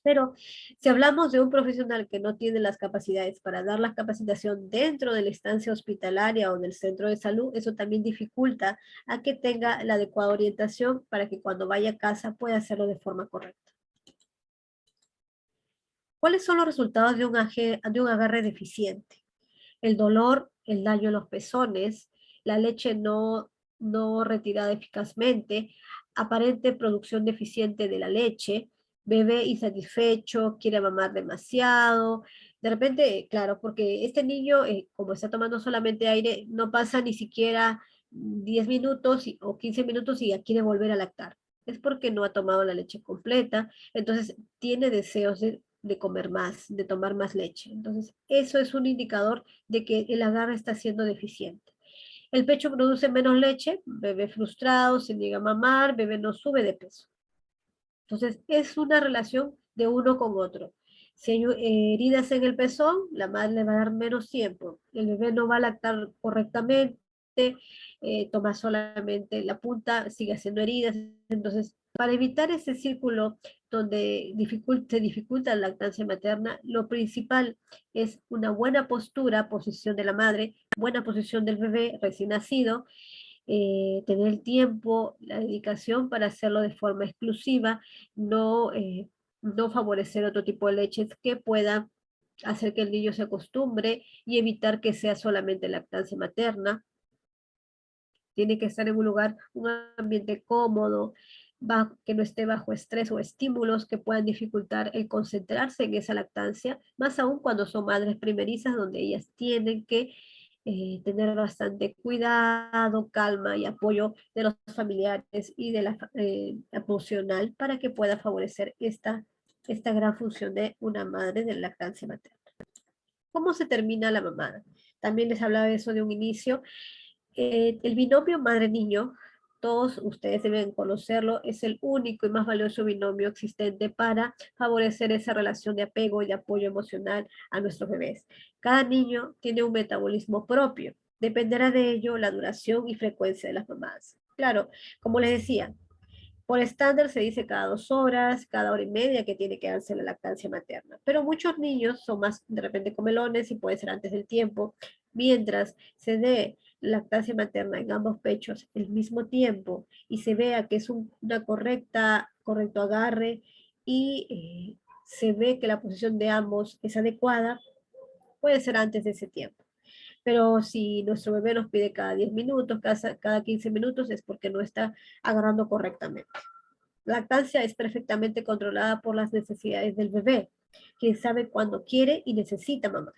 Speaker 1: Pero si hablamos de un profesional que no tiene las capacidades para dar la capacitación dentro de la estancia hospitalaria o del centro de salud, eso también dificulta a que tenga la adecuada orientación para que cuando vaya a casa pueda hacerlo de forma correcta. ¿Cuáles son los resultados de de un agarre deficiente? El dolor, el daño en los pezones, la leche no retirada eficazmente, aparente producción deficiente de la leche, bebé insatisfecho, quiere mamar demasiado. De repente, claro, porque este niño, como está tomando solamente aire, no pasa ni siquiera 10 minutos o 15 minutos y ya quiere volver a lactar. Es porque no ha tomado la leche completa, entonces tiene deseos de comer más, de tomar más leche. Entonces, eso es un indicador de que el agarre está siendo deficiente. El pecho produce menos leche, bebé frustrado, se niega a mamar, bebé no sube de peso. Entonces, es una relación de uno con otro. Si hay heridas en el pezón, la madre le va a dar menos tiempo. El bebé no va a lactar correctamente, toma solamente la punta, sigue haciendo heridas. Entonces, para evitar ese círculo donde se dificulta la lactancia materna, lo principal es una buena postura, posición de la madre, buena posición del bebé recién nacido, tener el tiempo, la dedicación para hacerlo de forma exclusiva, no favorecer otro tipo de leches que puedan hacer que el niño se acostumbre y evitar que sea solamente lactancia materna. Tiene que estar en un lugar, un ambiente cómodo, que no esté bajo estrés o estímulos que puedan dificultar el concentrarse en esa lactancia, más aún cuando son madres primerizas, donde ellas tienen que tener bastante cuidado, calma y apoyo de los familiares y de la emocional para que pueda favorecer esta gran función de una madre de lactancia materna. ¿Cómo se termina la mamada? También les hablaba de eso de un inicio. El binomio madre-niño, todos ustedes deben conocerlo, es el único y más valioso binomio existente para favorecer esa relación de apego y de apoyo emocional a nuestros bebés. Cada niño tiene un metabolismo propio. Dependerá de ello la duración y frecuencia de las mamadas. Claro, como les decía, por estándar se dice cada 2 horas, cada hora y media que tiene que darse la lactancia materna. Pero muchos niños son más de repente comelones y puede ser antes del tiempo. Mientras se dé lactancia materna en ambos pechos al mismo tiempo y se vea que es una correcto agarre y se ve que la posición de ambos es adecuada, puede ser antes de ese tiempo. Pero si nuestro bebé nos pide cada 10 minutos, cada 15 minutos, es porque no está agarrando correctamente. La lactancia es perfectamente controlada por las necesidades del bebé, quien sabe cuándo quiere y necesita mamar.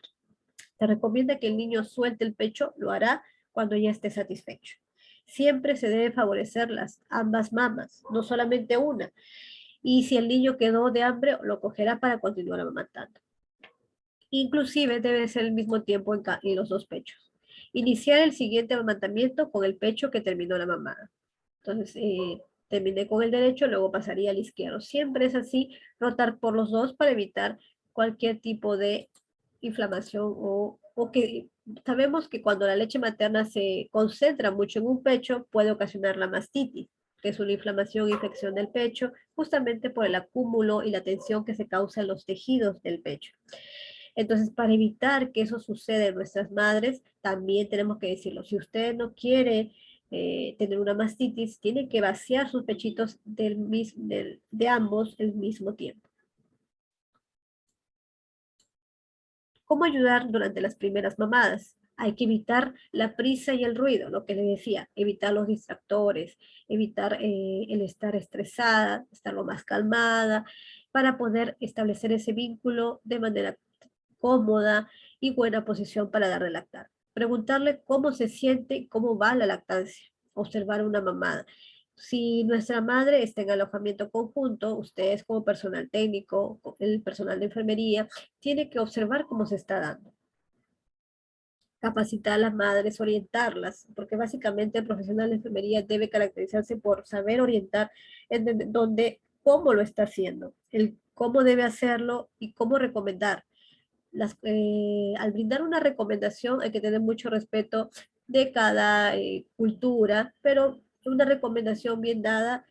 Speaker 1: Se recomienda que el niño suelte el pecho, lo hará cuando ya esté satisfecho. Siempre se debe favorecer ambas mamas, no solamente una. Y si el niño quedó de hambre, lo cogerá para continuar amamantando. Inclusive debe ser el mismo tiempo en los dos pechos. Iniciar el siguiente amamantamiento con el pecho que terminó la mamada. Entonces, terminé con el derecho, luego pasaría al izquierdo. Siempre es así, rotar por los dos para evitar cualquier tipo de inflamación o que sabemos que cuando la leche materna se concentra mucho en un pecho puede ocasionar la mastitis, que es una inflamación e infección del pecho, justamente por el acúmulo y la tensión que se causa en los tejidos del pecho. Entonces, para evitar que eso suceda en nuestras madres, también tenemos que decirlo. Si usted no quiere tener una mastitis, tiene que vaciar sus pechitos de ambos al mismo tiempo. ¿Cómo ayudar durante las primeras mamadas? Hay que evitar la prisa y el ruido, lo que les decía, evitar los distractores, evitar el estar estresada, estar lo más calmada, para poder establecer ese vínculo de manera cómoda y buena posición para dar de lactar. Preguntarle cómo se siente y cómo va la lactancia. Observar una mamada. Si nuestra madre está en alojamiento conjunto, ustedes como personal técnico, el personal de enfermería, tiene que observar cómo se está dando. Capacitar a las madres, orientarlas, porque básicamente el profesional de enfermería debe caracterizarse por saber orientar en donde, cómo lo está haciendo, el cómo debe hacerlo y cómo recomendar. Al brindar una recomendación hay que tener mucho respeto de cada cultura, pero una recomendación bien dada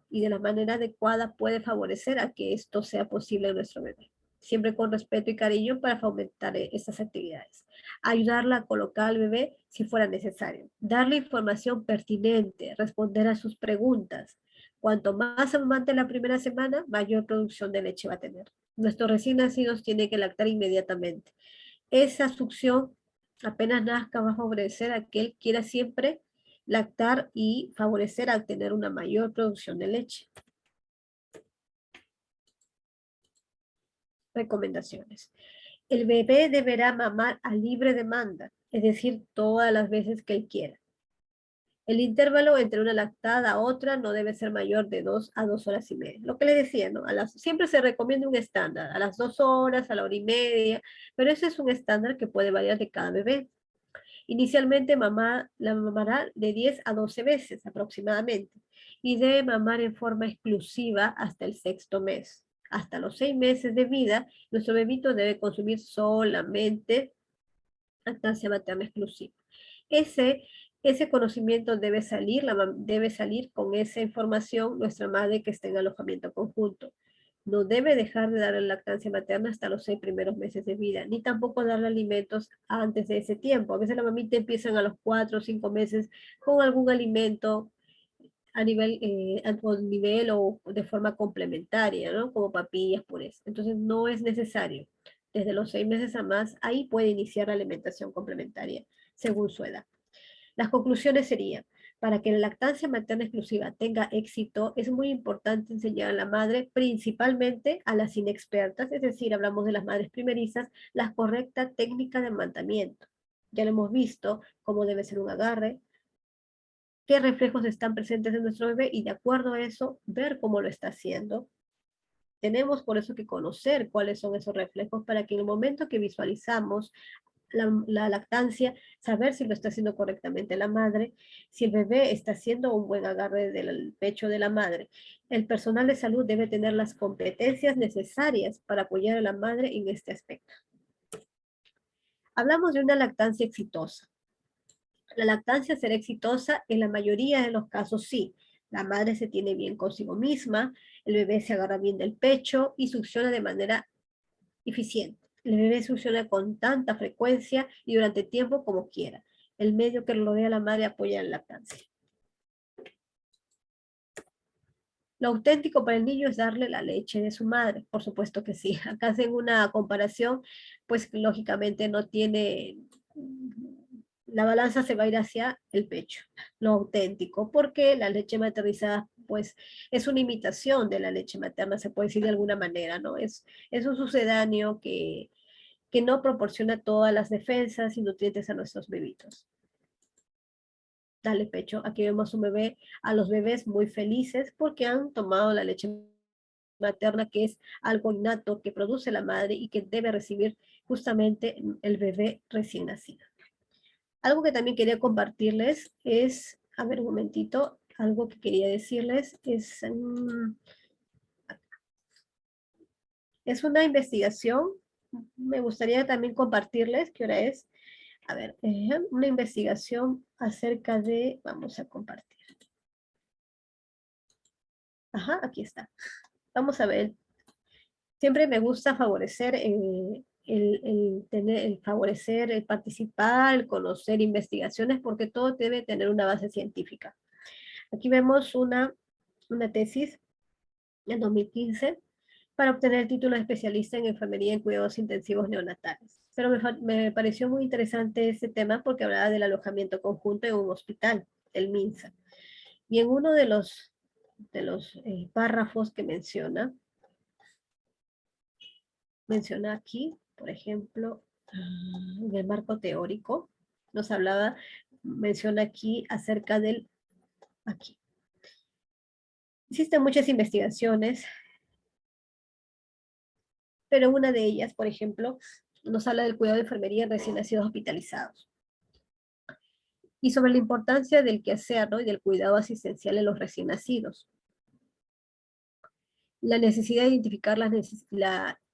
Speaker 1: y de la manera adecuada puede favorecer a que esto sea posible en nuestro bebé. Siempre con respeto y cariño para fomentar estas actividades. Ayudarla a colocar al bebé si fuera necesario. Darle información pertinente, responder a sus preguntas. Cuanto más amamante la primera semana, mayor producción de leche va a tener. Nuestros recién nacidos tienen que lactar inmediatamente. Esa succión apenas nazca va a favorecer a que él quiera siempre lactar y favorecer a tener una mayor producción de leche. Recomendaciones. El bebé deberá mamar a libre demanda, es decir, todas las veces que él quiera. El intervalo entre una lactada a otra no debe ser mayor de 2 a 2 horas y media. Lo que le decía, ¿no? Siempre se recomienda un estándar, a las 2 horas, a la hora y media, pero ese es un estándar que puede variar de cada bebé. Inicialmente la mamará de 10 a 12 veces aproximadamente y debe mamar en forma exclusiva hasta el 6º mes. Hasta los 6 meses de vida, nuestro bebito debe consumir solamente lactancia materna exclusiva. Ese conocimiento debe salir con esa información nuestra madre que está en alojamiento conjunto. no debe dejar de darle lactancia materna hasta los 6 primeros meses de vida, ni tampoco darle alimentos antes de ese tiempo. A veces la mamita empiezan a los 4 o 5 meses con algún alimento a nivel o de forma complementaria, ¿no? Como papillas, purés. Entonces no es necesario. Desde los 6 meses a más, ahí puede iniciar la alimentación complementaria según su edad. Las conclusiones serían, para que la lactancia materna exclusiva tenga éxito, es muy importante enseñar a la madre, principalmente a las inexpertas, es decir, hablamos de las madres primerizas, la correcta técnica de amamantamiento. Ya lo hemos visto, cómo debe ser un agarre, qué reflejos están presentes en nuestro bebé y de acuerdo a eso, ver cómo lo está haciendo. Tenemos por eso que conocer cuáles son esos reflejos para que en el momento que visualizamos la lactancia, saber si lo está haciendo correctamente la madre, si el bebé está haciendo un buen agarre del pecho de la madre. El personal de salud debe tener las competencias necesarias para apoyar a la madre en este aspecto. Hablamos de una lactancia exitosa. La lactancia será exitosa en la mayoría de los casos, sí. La madre se tiene bien consigo misma, el bebé se agarra bien del pecho y succiona de manera eficiente. El bebé succiona con tanta frecuencia y durante tiempo como quiera. El medio que rodea a la madre apoya la lactancia. Lo auténtico para el niño es darle la leche de su madre, por supuesto que sí. Acá hacen una comparación, pues lógicamente no tiene, la balanza se va a ir hacia el pecho, lo auténtico, porque la leche materniza, pues es una imitación de la leche materna, se puede decir de alguna manera, ¿no? Es un sucedáneo que no proporciona todas las defensas y nutrientes a nuestros bebitos. Dale pecho. Aquí vemos un bebé, a los bebés muy felices porque han tomado la leche materna, que es algo innato que produce la madre y que debe recibir justamente el bebé recién nacido. Algo que también quería compartirles es, a ver un momentito, algo que quería decirles es una investigación. Me gustaría también compartirles, ¿qué hora es? A ver, una investigación acerca de, vamos a compartir. Ajá, aquí está. Vamos a ver. Siempre me gusta favorecer el favorecer, el participar, el conocer investigaciones, porque todo debe tener una base científica. Aquí vemos una tesis en 2015 para obtener el título de especialista en enfermería en cuidados intensivos neonatales. Pero me pareció muy interesante este tema porque hablaba del alojamiento conjunto en un hospital, el MINSA. Y en uno de los párrafos que menciona aquí, por ejemplo, en el marco teórico, nos hablaba, menciona aquí acerca aquí. Existen muchas investigaciones, pero una de ellas, por ejemplo, nos habla del cuidado de enfermería en recién nacidos hospitalizados y sobre la importancia del quehacer, ¿no? Y del cuidado asistencial en los recién nacidos. La necesidad de identificar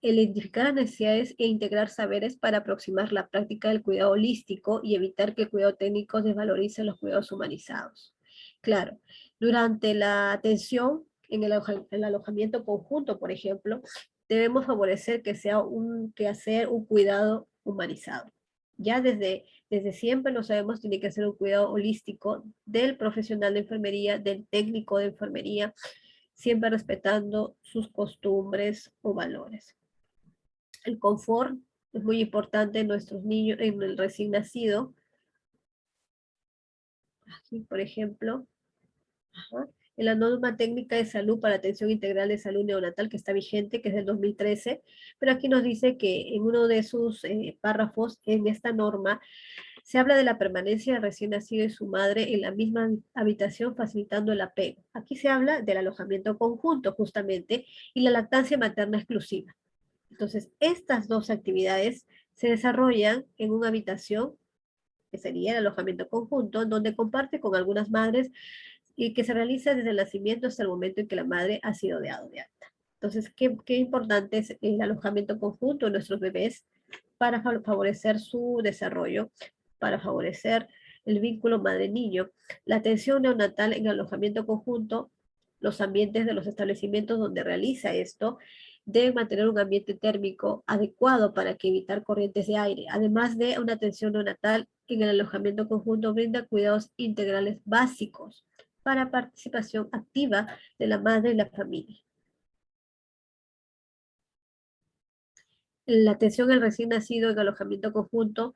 Speaker 1: identificar las necesidades e integrar saberes para aproximar la práctica del cuidado holístico y evitar que el cuidado técnico desvalorice los cuidados humanizados. Claro, durante la atención en el alojamiento conjunto, por ejemplo, debemos favorecer que sea un quehacer, un cuidado humanizado. Ya desde siempre lo sabemos, tiene que ser un cuidado holístico del profesional de enfermería, del técnico de enfermería, siempre respetando sus costumbres o valores. El confort es muy importante en nuestros niños, en el recién nacido. Aquí, por ejemplo, en la norma técnica de salud para atención integral de salud neonatal que está vigente, que es del 2013, pero aquí nos dice que en uno de sus párrafos en esta norma se habla de la permanencia del recién nacido y su madre en la misma habitación facilitando el apego. Aquí se habla del alojamiento conjunto justamente y la lactancia materna exclusiva. Entonces, estas dos actividades se desarrollan en una habitación que sería el alojamiento conjunto, donde comparte con algunas madres y que se realiza desde el nacimiento hasta el momento en que la madre ha sido dado de alta. Entonces, qué importante es el alojamiento conjunto de nuestros bebés para favorecer su desarrollo, para favorecer el vínculo madre-niño. La atención neonatal en alojamiento conjunto Los ambientes de los establecimientos donde realiza esto deben mantener un ambiente térmico adecuado para que evitar corrientes de aire. Además de una atención neonatal, en el alojamiento conjunto brinda cuidados integrales básicos para participación activa de la madre y la familia. La atención al recién nacido en alojamiento conjunto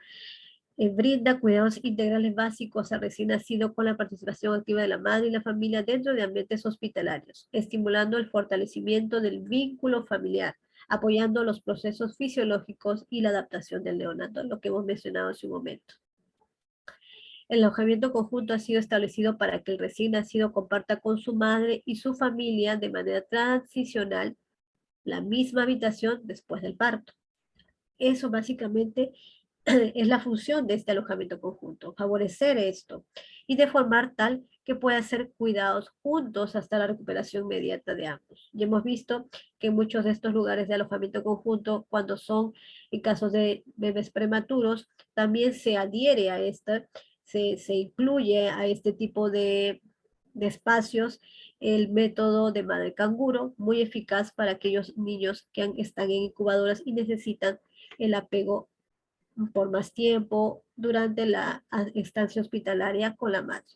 Speaker 1: brinda cuidados integrales básicos al recién nacido con la participación activa de la madre y la familia dentro de ambientes hospitalarios, estimulando el fortalecimiento del vínculo familiar, apoyando los procesos fisiológicos y la adaptación del neonato, lo que hemos mencionado hace un momento. El alojamiento conjunto ha sido establecido para que el recién nacido comparta con su madre y su familia de manera transicional la misma habitación después del parto. Eso básicamente es la función de este alojamiento conjunto, favorecer esto y de formar tal que pueda ser cuidados juntos hasta la recuperación inmediata de ambos. Y hemos visto que en muchos de estos lugares de alojamiento conjunto, cuando son en casos de bebés prematuros, también se adhiere a esta, se incluye a este tipo de espacios el método de madre canguro, muy eficaz para aquellos niños que están en incubadoras y necesitan el apego por más tiempo durante la estancia hospitalaria con la madre.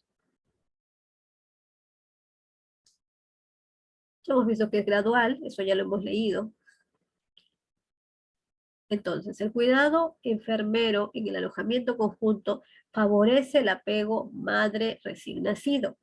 Speaker 1: Hemos visto que es gradual, eso ya lo hemos leído. Entonces, el cuidado enfermero en el alojamiento conjunto favorece el apego madre recién nacido,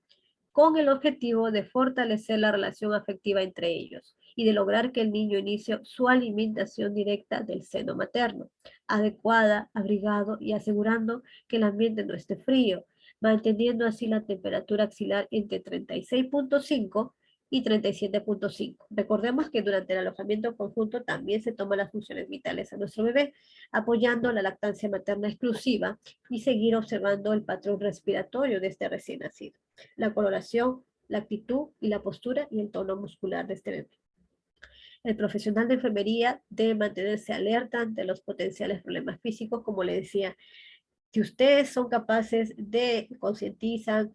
Speaker 1: con el objetivo de fortalecer la relación afectiva entre ellos y de lograr que el niño inicie su alimentación directa del seno materno, adecuada, abrigado y asegurando que el ambiente no esté frío, manteniendo así la temperatura axilar entre 36.5 y 37.5. Recordemos que durante el alojamiento conjunto también se toman las funciones vitales a nuestro bebé, apoyando la lactancia materna exclusiva y seguir observando el patrón respiratorio de este recién nacido, la coloración, la actitud y la postura y el tono muscular de este bebé. El profesional de enfermería debe mantenerse alerta ante los potenciales problemas físicos, como le decía. Si ustedes son capaces de concientizar,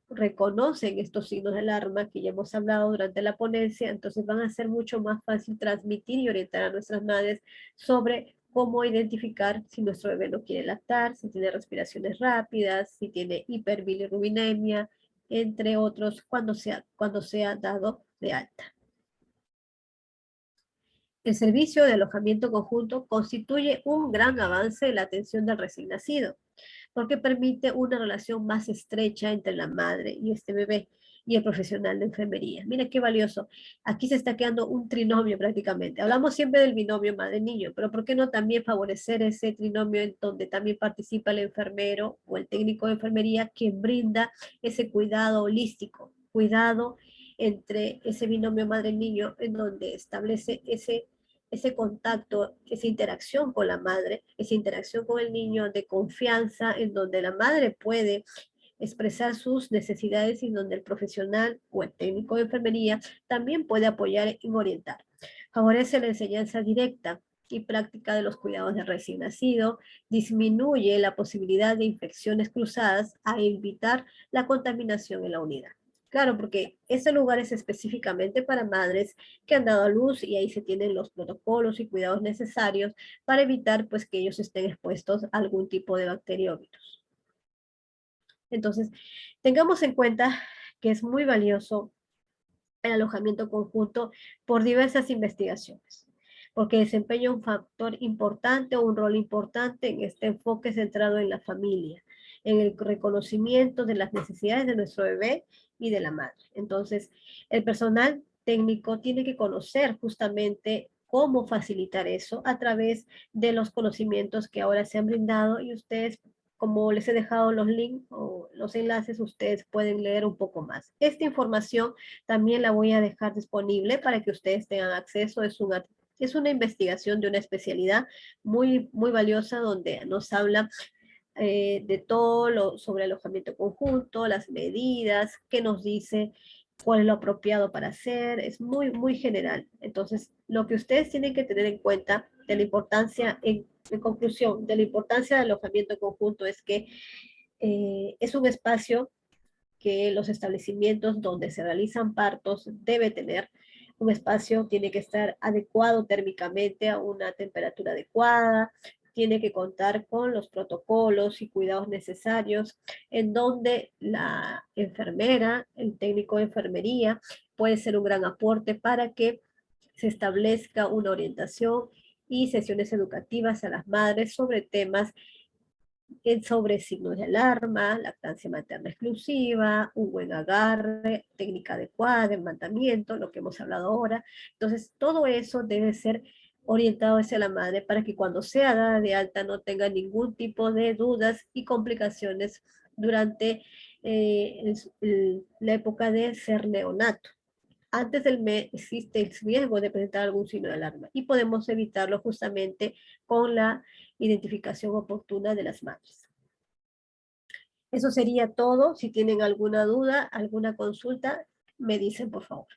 Speaker 1: reconocen estos signos de alarma que ya hemos hablado durante la ponencia, entonces van a ser mucho más fácil transmitir y orientar a nuestras madres sobre cómo identificar si nuestro bebé no quiere lactar, si tiene respiraciones rápidas, si tiene hiperbilirrubinemia, entre otros, cuando sea dado de alta. El servicio de alojamiento conjunto constituye un gran avance en la atención del recién nacido, porque permite una relación más estrecha entre la madre y este bebé y el profesional de enfermería. Mira qué valioso. Aquí se está quedando un trinomio prácticamente. Hablamos siempre del binomio madre-niño, pero ¿por qué no también favorecer ese trinomio en donde también participa el enfermero o el técnico de enfermería que brinda ese cuidado holístico, cuidado entre ese binomio madre-niño en donde establece ese contacto, esa interacción con la madre, esa interacción con el niño de confianza, en donde la madre puede expresar sus necesidades y donde el profesional o el técnico de enfermería también puede apoyar en orientar. Favorece la enseñanza directa y práctica de los cuidados del recién nacido, disminuye la posibilidad de infecciones cruzadas a evitar la contaminación en la unidad. Claro, porque ese lugar es específicamente para madres que han dado a luz y ahí se tienen los protocolos y cuidados necesarios para evitar pues que ellos estén expuestos a algún tipo de bacteria o virus. Entonces, tengamos en cuenta que es muy valioso el alojamiento conjunto por diversas investigaciones, porque desempeña un factor importante o un rol importante en este enfoque centrado en la familia, en el reconocimiento de las necesidades de nuestro bebé y de la madre. Entonces, el personal técnico tiene que conocer justamente cómo facilitar eso a través de los conocimientos que ahora se han brindado y ustedes, como les he dejado los links o los enlaces, ustedes pueden leer un poco más. Esta información también la voy a dejar disponible para que ustedes tengan acceso. Es una investigación de una especialidad muy, muy valiosa donde nos habla de todo sobre alojamiento conjunto, las medidas, qué nos dice, cuál es lo apropiado para hacer, es muy, muy general. Entonces, lo que ustedes tienen que tener en cuenta de la importancia, en conclusión, de la importancia del alojamiento conjunto es que es un espacio que los establecimientos donde se realizan partos debe tener un espacio, tiene que estar adecuado térmicamente a una temperatura adecuada, tiene que contar con los protocolos y cuidados necesarios, en donde la enfermera, el técnico de enfermería, puede ser un gran aporte para que se establezca una orientación y sesiones educativas a las madres sobre temas sobre signos de alarma, lactancia materna exclusiva, un buen agarre, técnica adecuada, mandamiento, lo que hemos hablado ahora. Entonces, todo eso debe ser orientado hacia la madre para que cuando sea dada de alta no tenga ningún tipo de dudas y complicaciones durante la época de ser neonato. Antes del mes existe el riesgo de presentar algún signo de alarma y podemos evitarlo justamente con la identificación oportuna de las madres. Eso sería todo. Si tienen alguna duda, alguna consulta, me dicen por favor.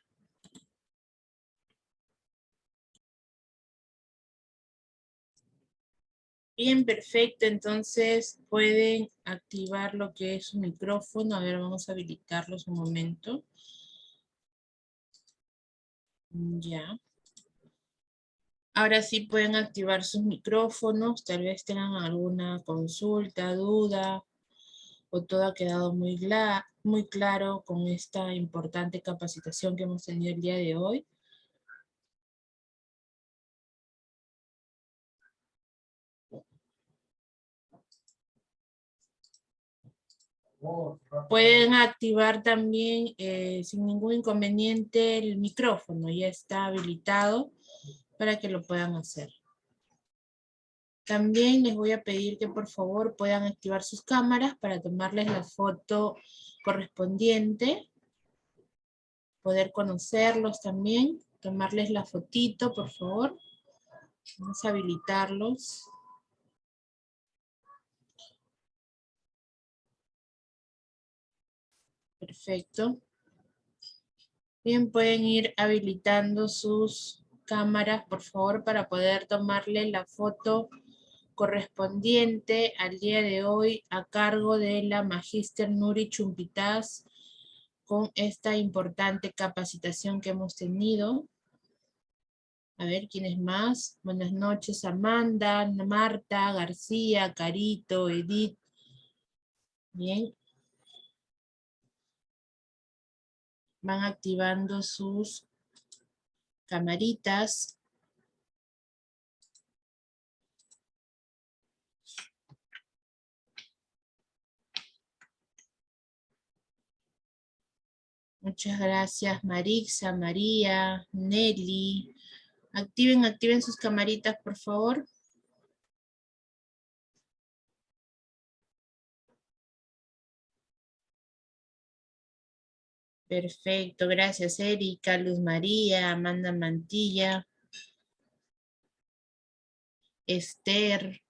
Speaker 2: Bien, perfecto. Entonces pueden activar lo que es su micrófono. A ver, vamos a habilitarlos un momento. Ya. Ahora sí pueden activar sus micrófonos. Tal vez tengan alguna consulta, duda, o todo ha quedado muy claro con esta importante capacitación que hemos tenido el día de hoy. Pueden activar también sin ningún inconveniente el micrófono, ya está habilitado para que lo puedan hacer. También les voy a pedir que por favor puedan activar sus cámaras para tomarles la foto correspondiente, poder conocerlos también, tomarles la fotito por favor. Vamos a habilitarlos. Perfecto. Bien, pueden ir habilitando sus cámaras, por favor, para poder tomarle la foto correspondiente al día de hoy a cargo de la Magíster Nuri Chumpitaz con esta importante capacitación que hemos tenido. A ver, ¿quién es más? Buenas noches, Amanda, Marta, García, Carito, Edith. Bien. Van activando sus camaritas. Muchas gracias, Marixa, María, Nelly. Activen sus camaritas, por favor. Perfecto, gracias, Erika, Luz María, Amanda Mantilla, Esther.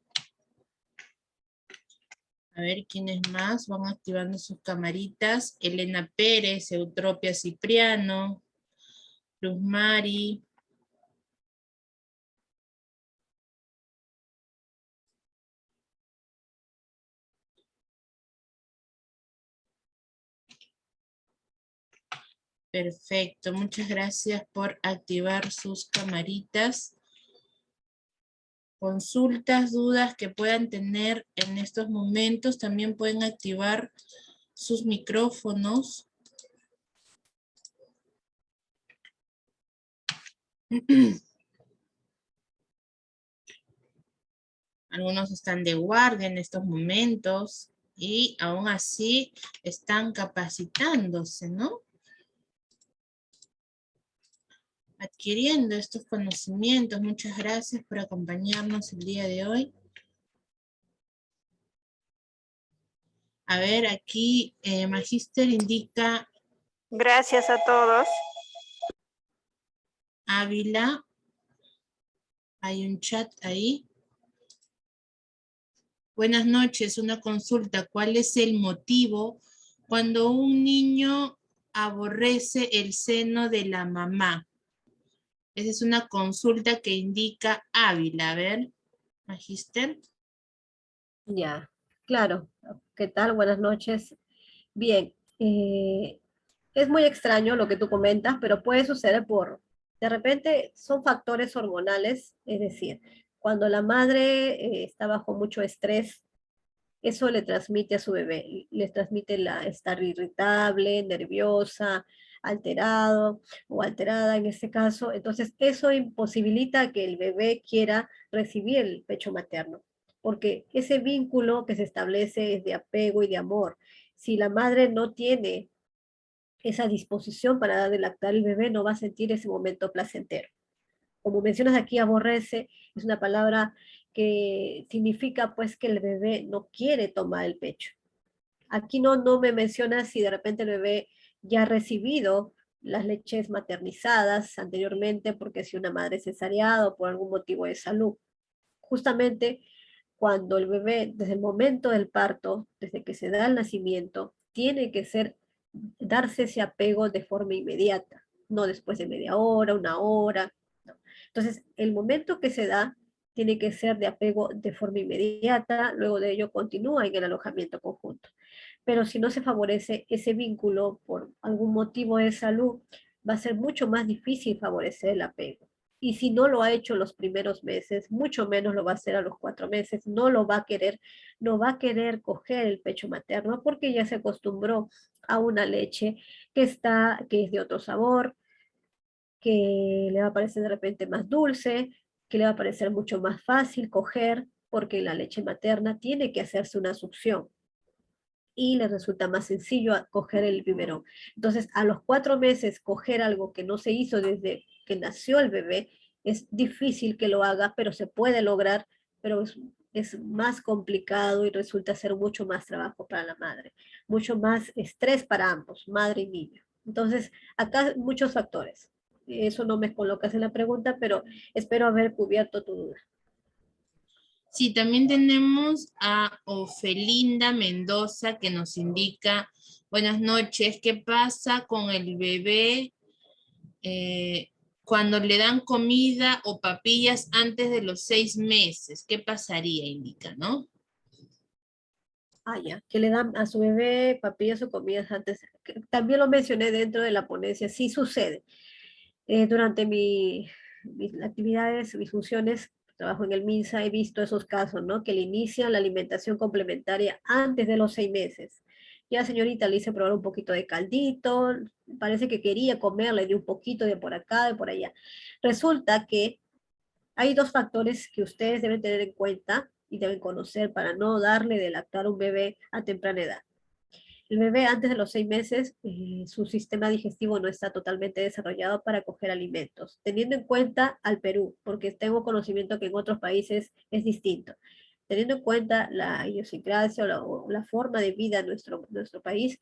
Speaker 2: A ver quiénes más van activando sus camaritas. Elena Pérez, Eutropia Cipriano, Luz Mari. Perfecto, muchas gracias por activar sus camaritas. Consultas, dudas que puedan tener en estos momentos, también pueden activar sus micrófonos. Algunos están de guardia en estos momentos y aún así están capacitándose, ¿no? Adquiriendo estos conocimientos. Muchas gracias por acompañarnos el día de hoy. A ver, aquí Magíster indica...
Speaker 3: Gracias a todos.
Speaker 2: Ávila. Hay un chat ahí. Buenas noches, una consulta. ¿Cuál es el motivo cuando un niño aborrece el seno de la mamá? Esa es una consulta que indica Ávila. A ver, Magíster.
Speaker 1: Ya, claro. ¿Qué tal? Buenas noches. Bien, Es muy extraño lo que tú comentas, pero puede suceder de repente son factores hormonales, es decir, cuando la madre está bajo mucho estrés, eso le transmite a su bebé, le transmite estar irritable, nerviosa, alterado o alterada en este caso. Entonces, eso imposibilita que el bebé quiera recibir el pecho materno, porque ese vínculo que se establece es de apego y de amor. Si la madre no tiene esa disposición para dar de lactar, el bebé no va a sentir ese momento placentero. Como mencionas aquí, aborrece, es una palabra que significa pues que el bebé no quiere tomar el pecho. Aquí no me mencionas si de repente el bebé ya ha recibido las leches maternizadas anteriormente, porque si una madre es cesareada o por algún motivo de salud. Justamente cuando el bebé, desde el momento del parto, desde que se da el nacimiento, tiene que darse ese apego de forma inmediata, no después de media hora, una hora. No. Entonces, el momento que se da tiene que ser de apego de forma inmediata, luego de ello continúa en el alojamiento conjunto. Pero si no se favorece ese vínculo por algún motivo de salud, va a ser mucho más difícil favorecer el apego. Y si no lo ha hecho los primeros meses, mucho menos lo va a hacer a los 4 meses, no lo va a querer, no va a querer coger el pecho materno porque ya se acostumbró a una leche que es de otro sabor, que le va a parecer de repente más dulce, que le va a parecer mucho más fácil coger, porque la leche materna tiene que hacerse una succión y le resulta más sencillo coger el biberón. Entonces, a los 4 meses, coger algo que no se hizo desde que nació el bebé, es difícil que lo haga, pero se puede lograr, pero es más complicado y resulta ser mucho más trabajo para la madre, mucho más estrés para ambos, madre y niño. Entonces, acá muchos factores. Eso no me colocas en la pregunta, pero espero haber cubierto tu duda.
Speaker 2: Sí, también tenemos a Ofelinda Mendoza que nos indica, buenas noches, ¿qué pasa con el bebé cuando le dan comida o papillas antes de los 6 meses? ¿Qué pasaría? Indica, ¿no?
Speaker 1: Ah, ya, que le dan a su bebé papillas o comidas antes. También lo mencioné dentro de la ponencia, sí sucede. Durante mis actividades, mis funciones, trabajo en el MINSA, he visto esos casos, ¿no? Que le inician la alimentación complementaria antes de los 6 meses. Ya, señorita, le hice probar un poquito de caldito, parece que quería comerle de un poquito de por acá, de por allá. Resulta que hay dos factores que ustedes deben tener en cuenta y deben conocer para no darle de lactar a un bebé a temprana edad. El bebé antes de los 6 meses, su sistema digestivo no está totalmente desarrollado para coger alimentos, teniendo en cuenta al Perú, porque tengo conocimiento que en otros países es distinto. Teniendo en cuenta la idiosincrasia o la forma de vida de nuestro país,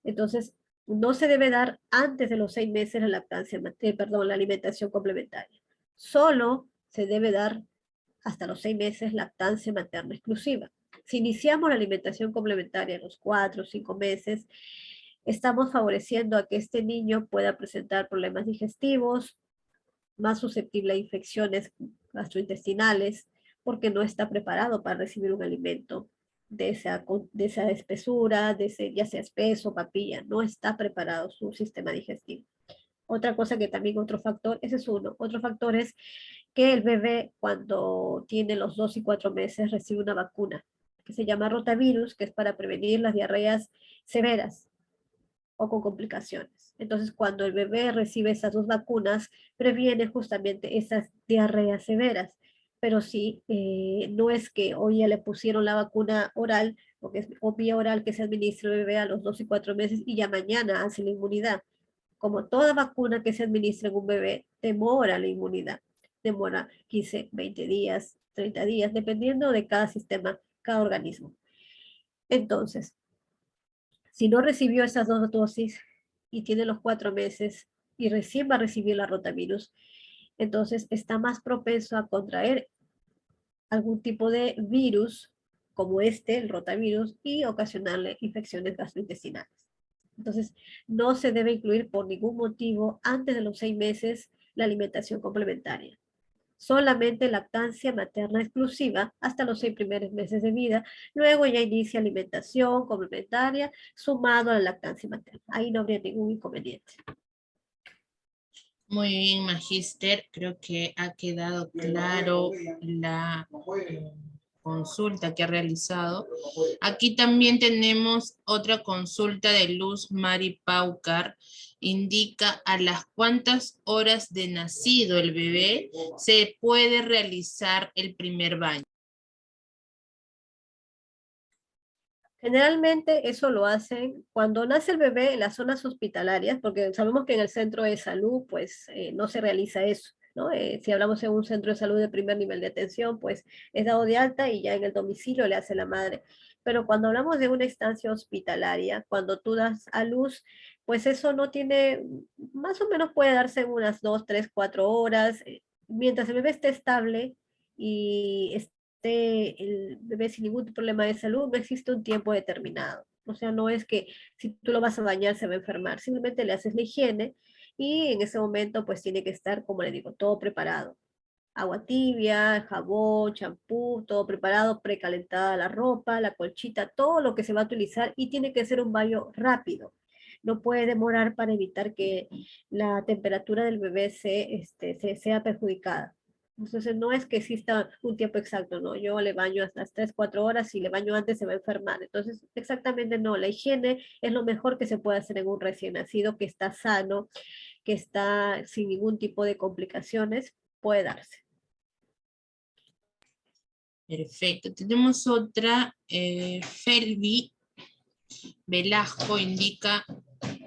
Speaker 1: entonces no se debe dar antes de los 6 meses la alimentación complementaria. Solo se debe dar hasta los 6 meses lactancia materna exclusiva. Si iniciamos la alimentación complementaria a los 4 o 5 meses, estamos favoreciendo a que este niño pueda presentar problemas digestivos, más susceptible a infecciones gastrointestinales, porque no está preparado para recibir un alimento de esa espesura, ya sea espeso, papilla, no está preparado su sistema digestivo. Otra cosa que también otro factor, ese es uno. Otro factor es que el bebé cuando tiene los 2 y 4 meses recibe una vacuna que se llama rotavirus, que es para prevenir las diarreas severas o con complicaciones. Entonces, cuando el bebé recibe esas dos vacunas, previene justamente esas diarreas severas. Pero sí, no es que hoy ya le pusieron la vacuna oral, porque es o vía oral que se administra el bebé a los 2 y 4 meses y ya mañana hace la inmunidad. Como toda vacuna que se administra en un bebé, demora la inmunidad. Demora 15, 20 días, 30 días, dependiendo de cada sistema, cada organismo. Entonces, si no recibió esas dos dosis y tiene los 4 meses y recién va a recibir la rotavirus, entonces está más propenso a contraer algún tipo de virus como el rotavirus, y ocasionarle infecciones gastrointestinales. Entonces, no se debe incluir por ningún motivo antes de los 6 meses la alimentación complementaria. solamente lactancia materna exclusiva hasta los 6 primeros meses de vida. Luego ya inicia alimentación complementaria sumado a la lactancia materna. Ahí no habría ningún inconveniente.
Speaker 2: Muy bien, Magíster. Creo que ha quedado claro la consulta que ha realizado. Aquí también tenemos otra consulta de Luz Mari Paucar. Indica a las cuántas horas de nacido el bebé se puede realizar el primer baño.
Speaker 1: Generalmente eso lo hacen cuando nace el bebé en las zonas hospitalarias, porque sabemos que en el centro de salud pues no se realiza eso, ¿no? Si hablamos en un centro de salud de primer nivel de atención, pues es dado de alta y ya en el domicilio le hace la madre. Pero cuando hablamos de una instancia hospitalaria, cuando tú das a luz, pues eso no tiene, más o menos puede darse en unas 2, 3, 4 horas, mientras el bebé esté estable y el bebé sin ningún problema de salud, no existe un tiempo determinado. O sea, no es que si tú lo vas a bañar se va a enfermar, simplemente le haces la higiene y en ese momento pues tiene que estar, como le digo, todo preparado. Agua tibia, jabón, champú, todo preparado, precalentada la ropa, la colchita, todo lo que se va a utilizar y tiene que ser un baño rápido. No puede demorar para evitar que la temperatura del bebé sea perjudicada. Entonces no es que exista un tiempo exacto, ¿no? Yo le baño hasta las 3, 4 horas, si le baño antes se va a enfermar. Entonces, exactamente no, la higiene es lo mejor que se puede hacer en un recién nacido que está sano, que está sin ningún tipo de complicaciones, puede darse.
Speaker 2: Perfecto. Tenemos otra, Felvi Velasco indica,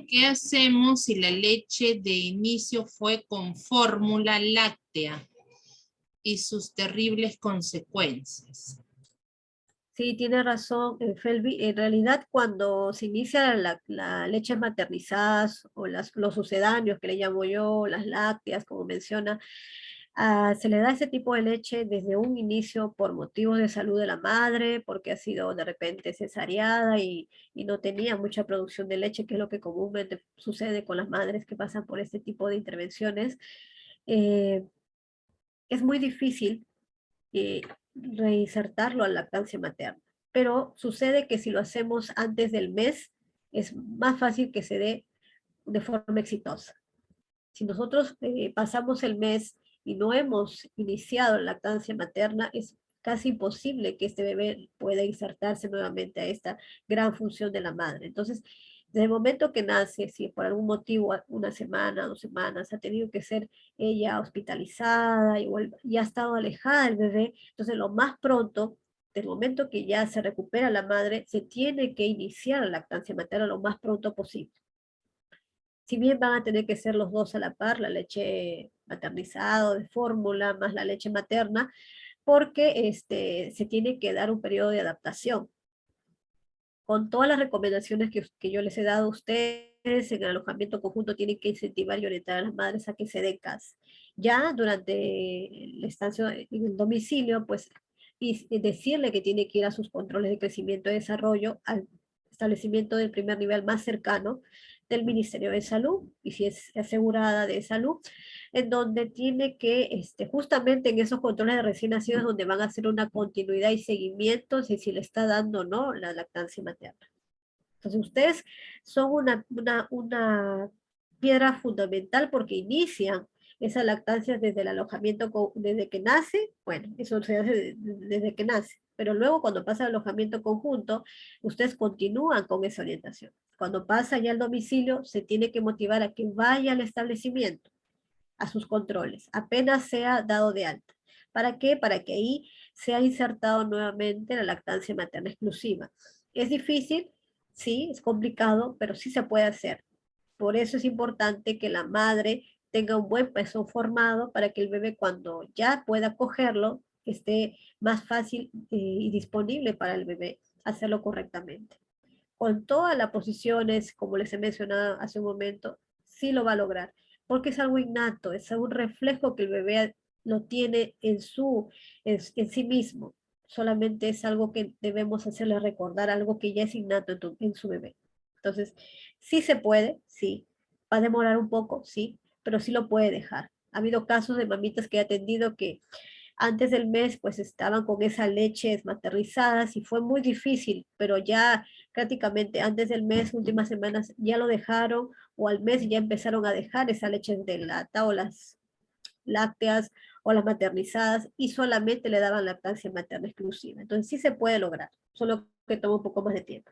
Speaker 2: ¿qué hacemos si la leche de inicio fue con fórmula láctea y sus terribles consecuencias?
Speaker 1: Sí, tiene razón, Felvi. En realidad, cuando se inicia la leche maternizadas o los sucedáneos que le llamo yo, las lácteas, como menciona, se le da ese tipo de leche desde un inicio por motivos de salud de la madre, porque ha sido de repente cesareada y no tenía mucha producción de leche, que es lo que comúnmente sucede con las madres que pasan por este tipo de intervenciones. Eh, es muy difícil reinsertarlo a la lactancia materna. Pero sucede que si lo hacemos antes del mes, es más fácil que se dé de forma exitosa. Si nosotros pasamos el mes y no hemos iniciado la lactancia materna, es casi imposible que este bebé pueda insertarse nuevamente a esta gran función de la madre. Entonces, desde el momento que nace, si por algún motivo, una semana, 2 semanas, ha tenido que ser ella hospitalizada y ha estado alejada del bebé, entonces lo más pronto, del momento que ya se recupera la madre, se tiene que iniciar la lactancia materna lo más pronto posible. Si bien van a tener que ser los dos a la par, la leche maternizada de fórmula más la leche materna, porque se tiene que dar un periodo de adaptación. Con todas las recomendaciones que yo les he dado a ustedes, en el alojamiento conjunto tienen que incentivar y orientar a las madres a que se den casa. Ya durante la estancia en el domicilio, pues, y decirle que tiene que ir a sus controles de crecimiento y desarrollo al establecimiento del primer nivel más cercano del Ministerio de Salud, y si es asegurada de salud, en donde tiene que, justamente en esos controles de recién nacidos, donde van a hacer una continuidad y seguimiento de si le está dando o no la lactancia materna. Entonces, ustedes son una piedra fundamental porque inician esa lactancia desde el alojamiento, desde que nace, bueno, eso se hace desde que nace, pero luego cuando pasa al alojamiento conjunto, ustedes continúan con esa orientación. Cuando pasa ya al domicilio, se tiene que motivar a que vaya al establecimiento, a sus controles, apenas sea dado de alta. ¿Para qué? Para que ahí sea insertado nuevamente la lactancia materna exclusiva. ¿Es difícil? Sí, es complicado, pero sí se puede hacer. Por eso es importante que la madre tenga un buen peso formado para que el bebé cuando ya pueda cogerlo esté más fácil y disponible para el bebé hacerlo correctamente. Con todas las posiciones, como les he mencionado hace un momento, sí lo va a lograr, porque es algo innato, es un reflejo que el bebé lo tiene en sí mismo. Solamente es algo que debemos hacerle recordar, algo que ya es innato en su bebé. Entonces, sí se puede, sí. Va a demorar un poco, sí, pero sí lo puede dejar. Ha habido casos de mamitas que he atendido que antes del mes pues estaban con esa leche desmaternizadas y fue muy difícil, pero ya prácticamente antes del mes, últimas semanas, ya lo dejaron o al mes ya empezaron a dejar esa leche de lata o las lácteas o las maternizadas y solamente le daban lactancia materna exclusiva. Entonces sí se puede lograr, solo que toma un poco más de tiempo.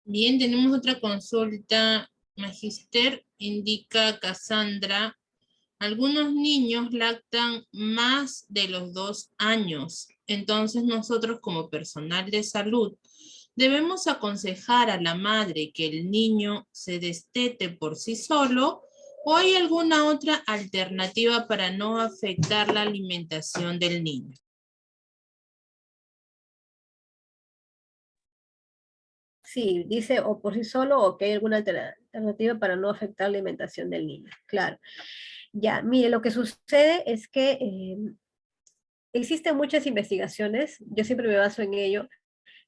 Speaker 2: Bien, tenemos otra consulta. Magister, indica Cassandra, algunos niños lactan más de los 2 años. Entonces nosotros como personal de salud debemos aconsejar a la madre que el niño se destete por sí solo o hay alguna otra alternativa para no afectar la alimentación del niño.
Speaker 1: Sí, dice o por sí solo o que hay alguna alternativa para no afectar la alimentación del niño. Claro. Ya, mire, lo que sucede es que existen muchas investigaciones, yo siempre me baso en ello,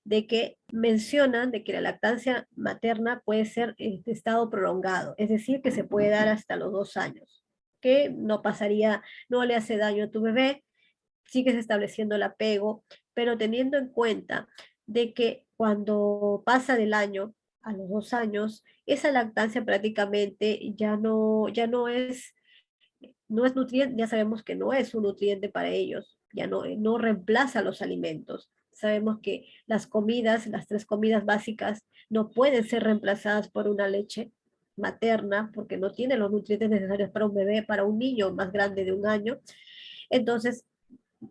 Speaker 1: de que mencionan de que la lactancia materna puede ser de estado prolongado, es decir, que se puede dar hasta los 2 años, que no pasaría, no le hace daño a tu bebé, sigues estableciendo el apego, pero teniendo en cuenta de que cuando pasa del año a los 2 años, esa lactancia prácticamente no es nutriente, ya sabemos que no es un nutriente para ellos, ya no reemplaza los alimentos. Sabemos que las comidas, las 3 comidas básicas, no pueden ser reemplazadas por una leche materna porque no tiene los nutrientes necesarios para un bebé, para un niño más grande de 1 año. Entonces,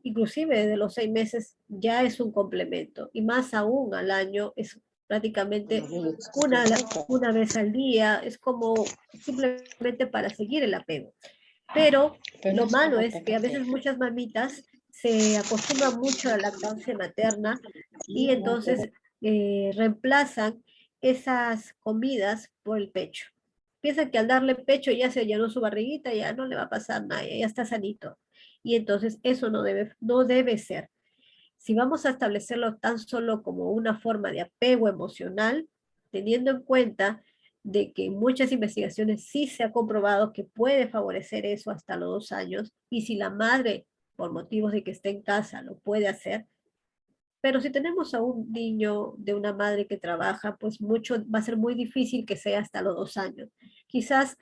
Speaker 1: inclusive desde los 6 meses ya es un complemento y más aún al año es prácticamente una, una vez al día, es como simplemente para seguir el apego. Pero lo malo es que a veces muchas mamitas se acostumbran mucho a la lactancia materna y entonces reemplazan esas comidas por el pecho. Piensan que al darle pecho ya se llenó su barriguita, ya no le va a pasar nada, ya está sanito. Y entonces eso no debe ser. Si vamos a establecerlo tan solo como una forma de apego emocional, teniendo en cuenta de que en muchas investigaciones sí se ha comprobado que puede favorecer eso hasta los 2 años, y si la madre, por motivos de que esté en casa, lo puede hacer, pero si tenemos a un niño de una madre que trabaja, pues mucho, va a ser muy difícil que sea hasta los 2 años. Quizás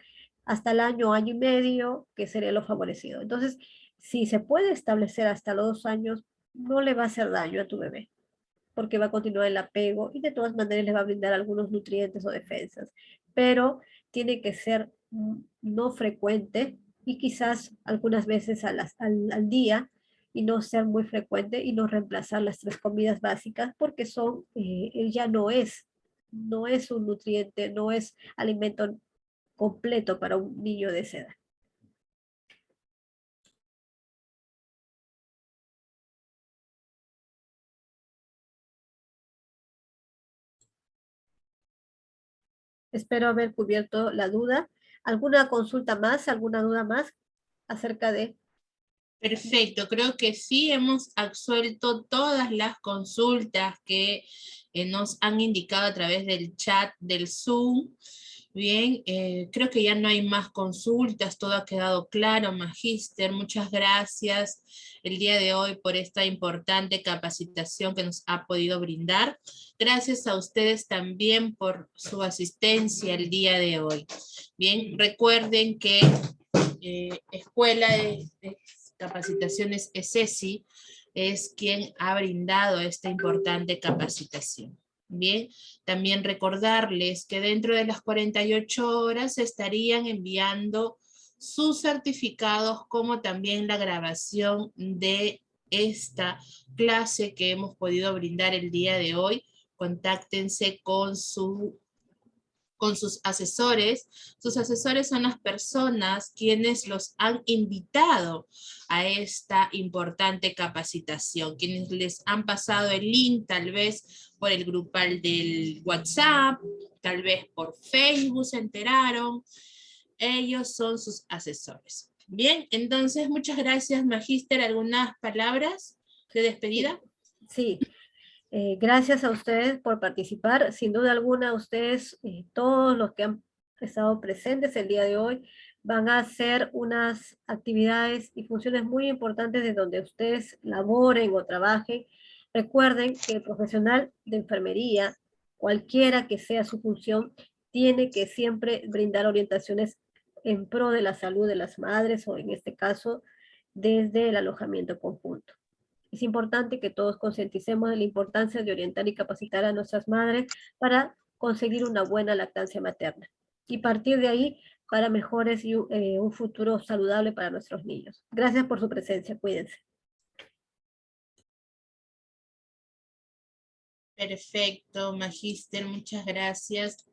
Speaker 1: hasta el año, año y medio, que sería lo favorecido. Entonces, si se puede establecer hasta los 2 años, no le va a hacer daño a tu bebé, porque va a continuar el apego y de todas maneras le va a brindar algunos nutrientes o defensas. Pero tiene que ser no frecuente y quizás algunas veces al día y no ser muy frecuente y no reemplazar las 3 comidas básicas porque él ya no es un nutriente, no es alimento completo para un niño de esa edad. Espero haber cubierto la duda. ¿Alguna consulta más, alguna duda más acerca de?
Speaker 2: Perfecto, creo que sí hemos absuelto todas las consultas que nos han indicado a través del chat del Zoom. Bien, creo que ya no hay más consultas, todo ha quedado claro, Magíster. Muchas gracias el día de hoy por esta importante capacitación que nos ha podido brindar. Gracias a ustedes también por su asistencia el día de hoy. Bien, recuerden que Escuela de Capacitaciones ESESI es quien ha brindado esta importante capacitación. Bien, también recordarles que dentro de las 48 horas estarían enviando sus certificados como también la grabación de esta clase que hemos podido brindar el día de hoy. Contáctense con sus asesores. Sus asesores son las personas quienes los han invitado a esta importante capacitación, quienes les han pasado el link tal vez por el grupal del WhatsApp, tal vez por Facebook se enteraron. Ellos son sus asesores. Bien, entonces muchas gracias, Magíster. ¿Algunas palabras de despedida?
Speaker 1: Sí. Gracias a ustedes por participar. Sin duda alguna, ustedes, todos los que han estado presentes el día de hoy, van a hacer unas actividades y funciones muy importantes de donde ustedes laboren o trabajen. Recuerden que el profesional de enfermería, cualquiera que sea su función, tiene que siempre brindar orientaciones en pro de la salud de las madres o en este caso desde el alojamiento conjunto. Es importante que todos concienticemos de la importancia de orientar y capacitar a nuestras madres para conseguir una buena lactancia materna y partir de ahí para mejores y un futuro saludable para nuestros niños. Gracias por su presencia, cuídense.
Speaker 2: Perfecto, Magíster, muchas gracias.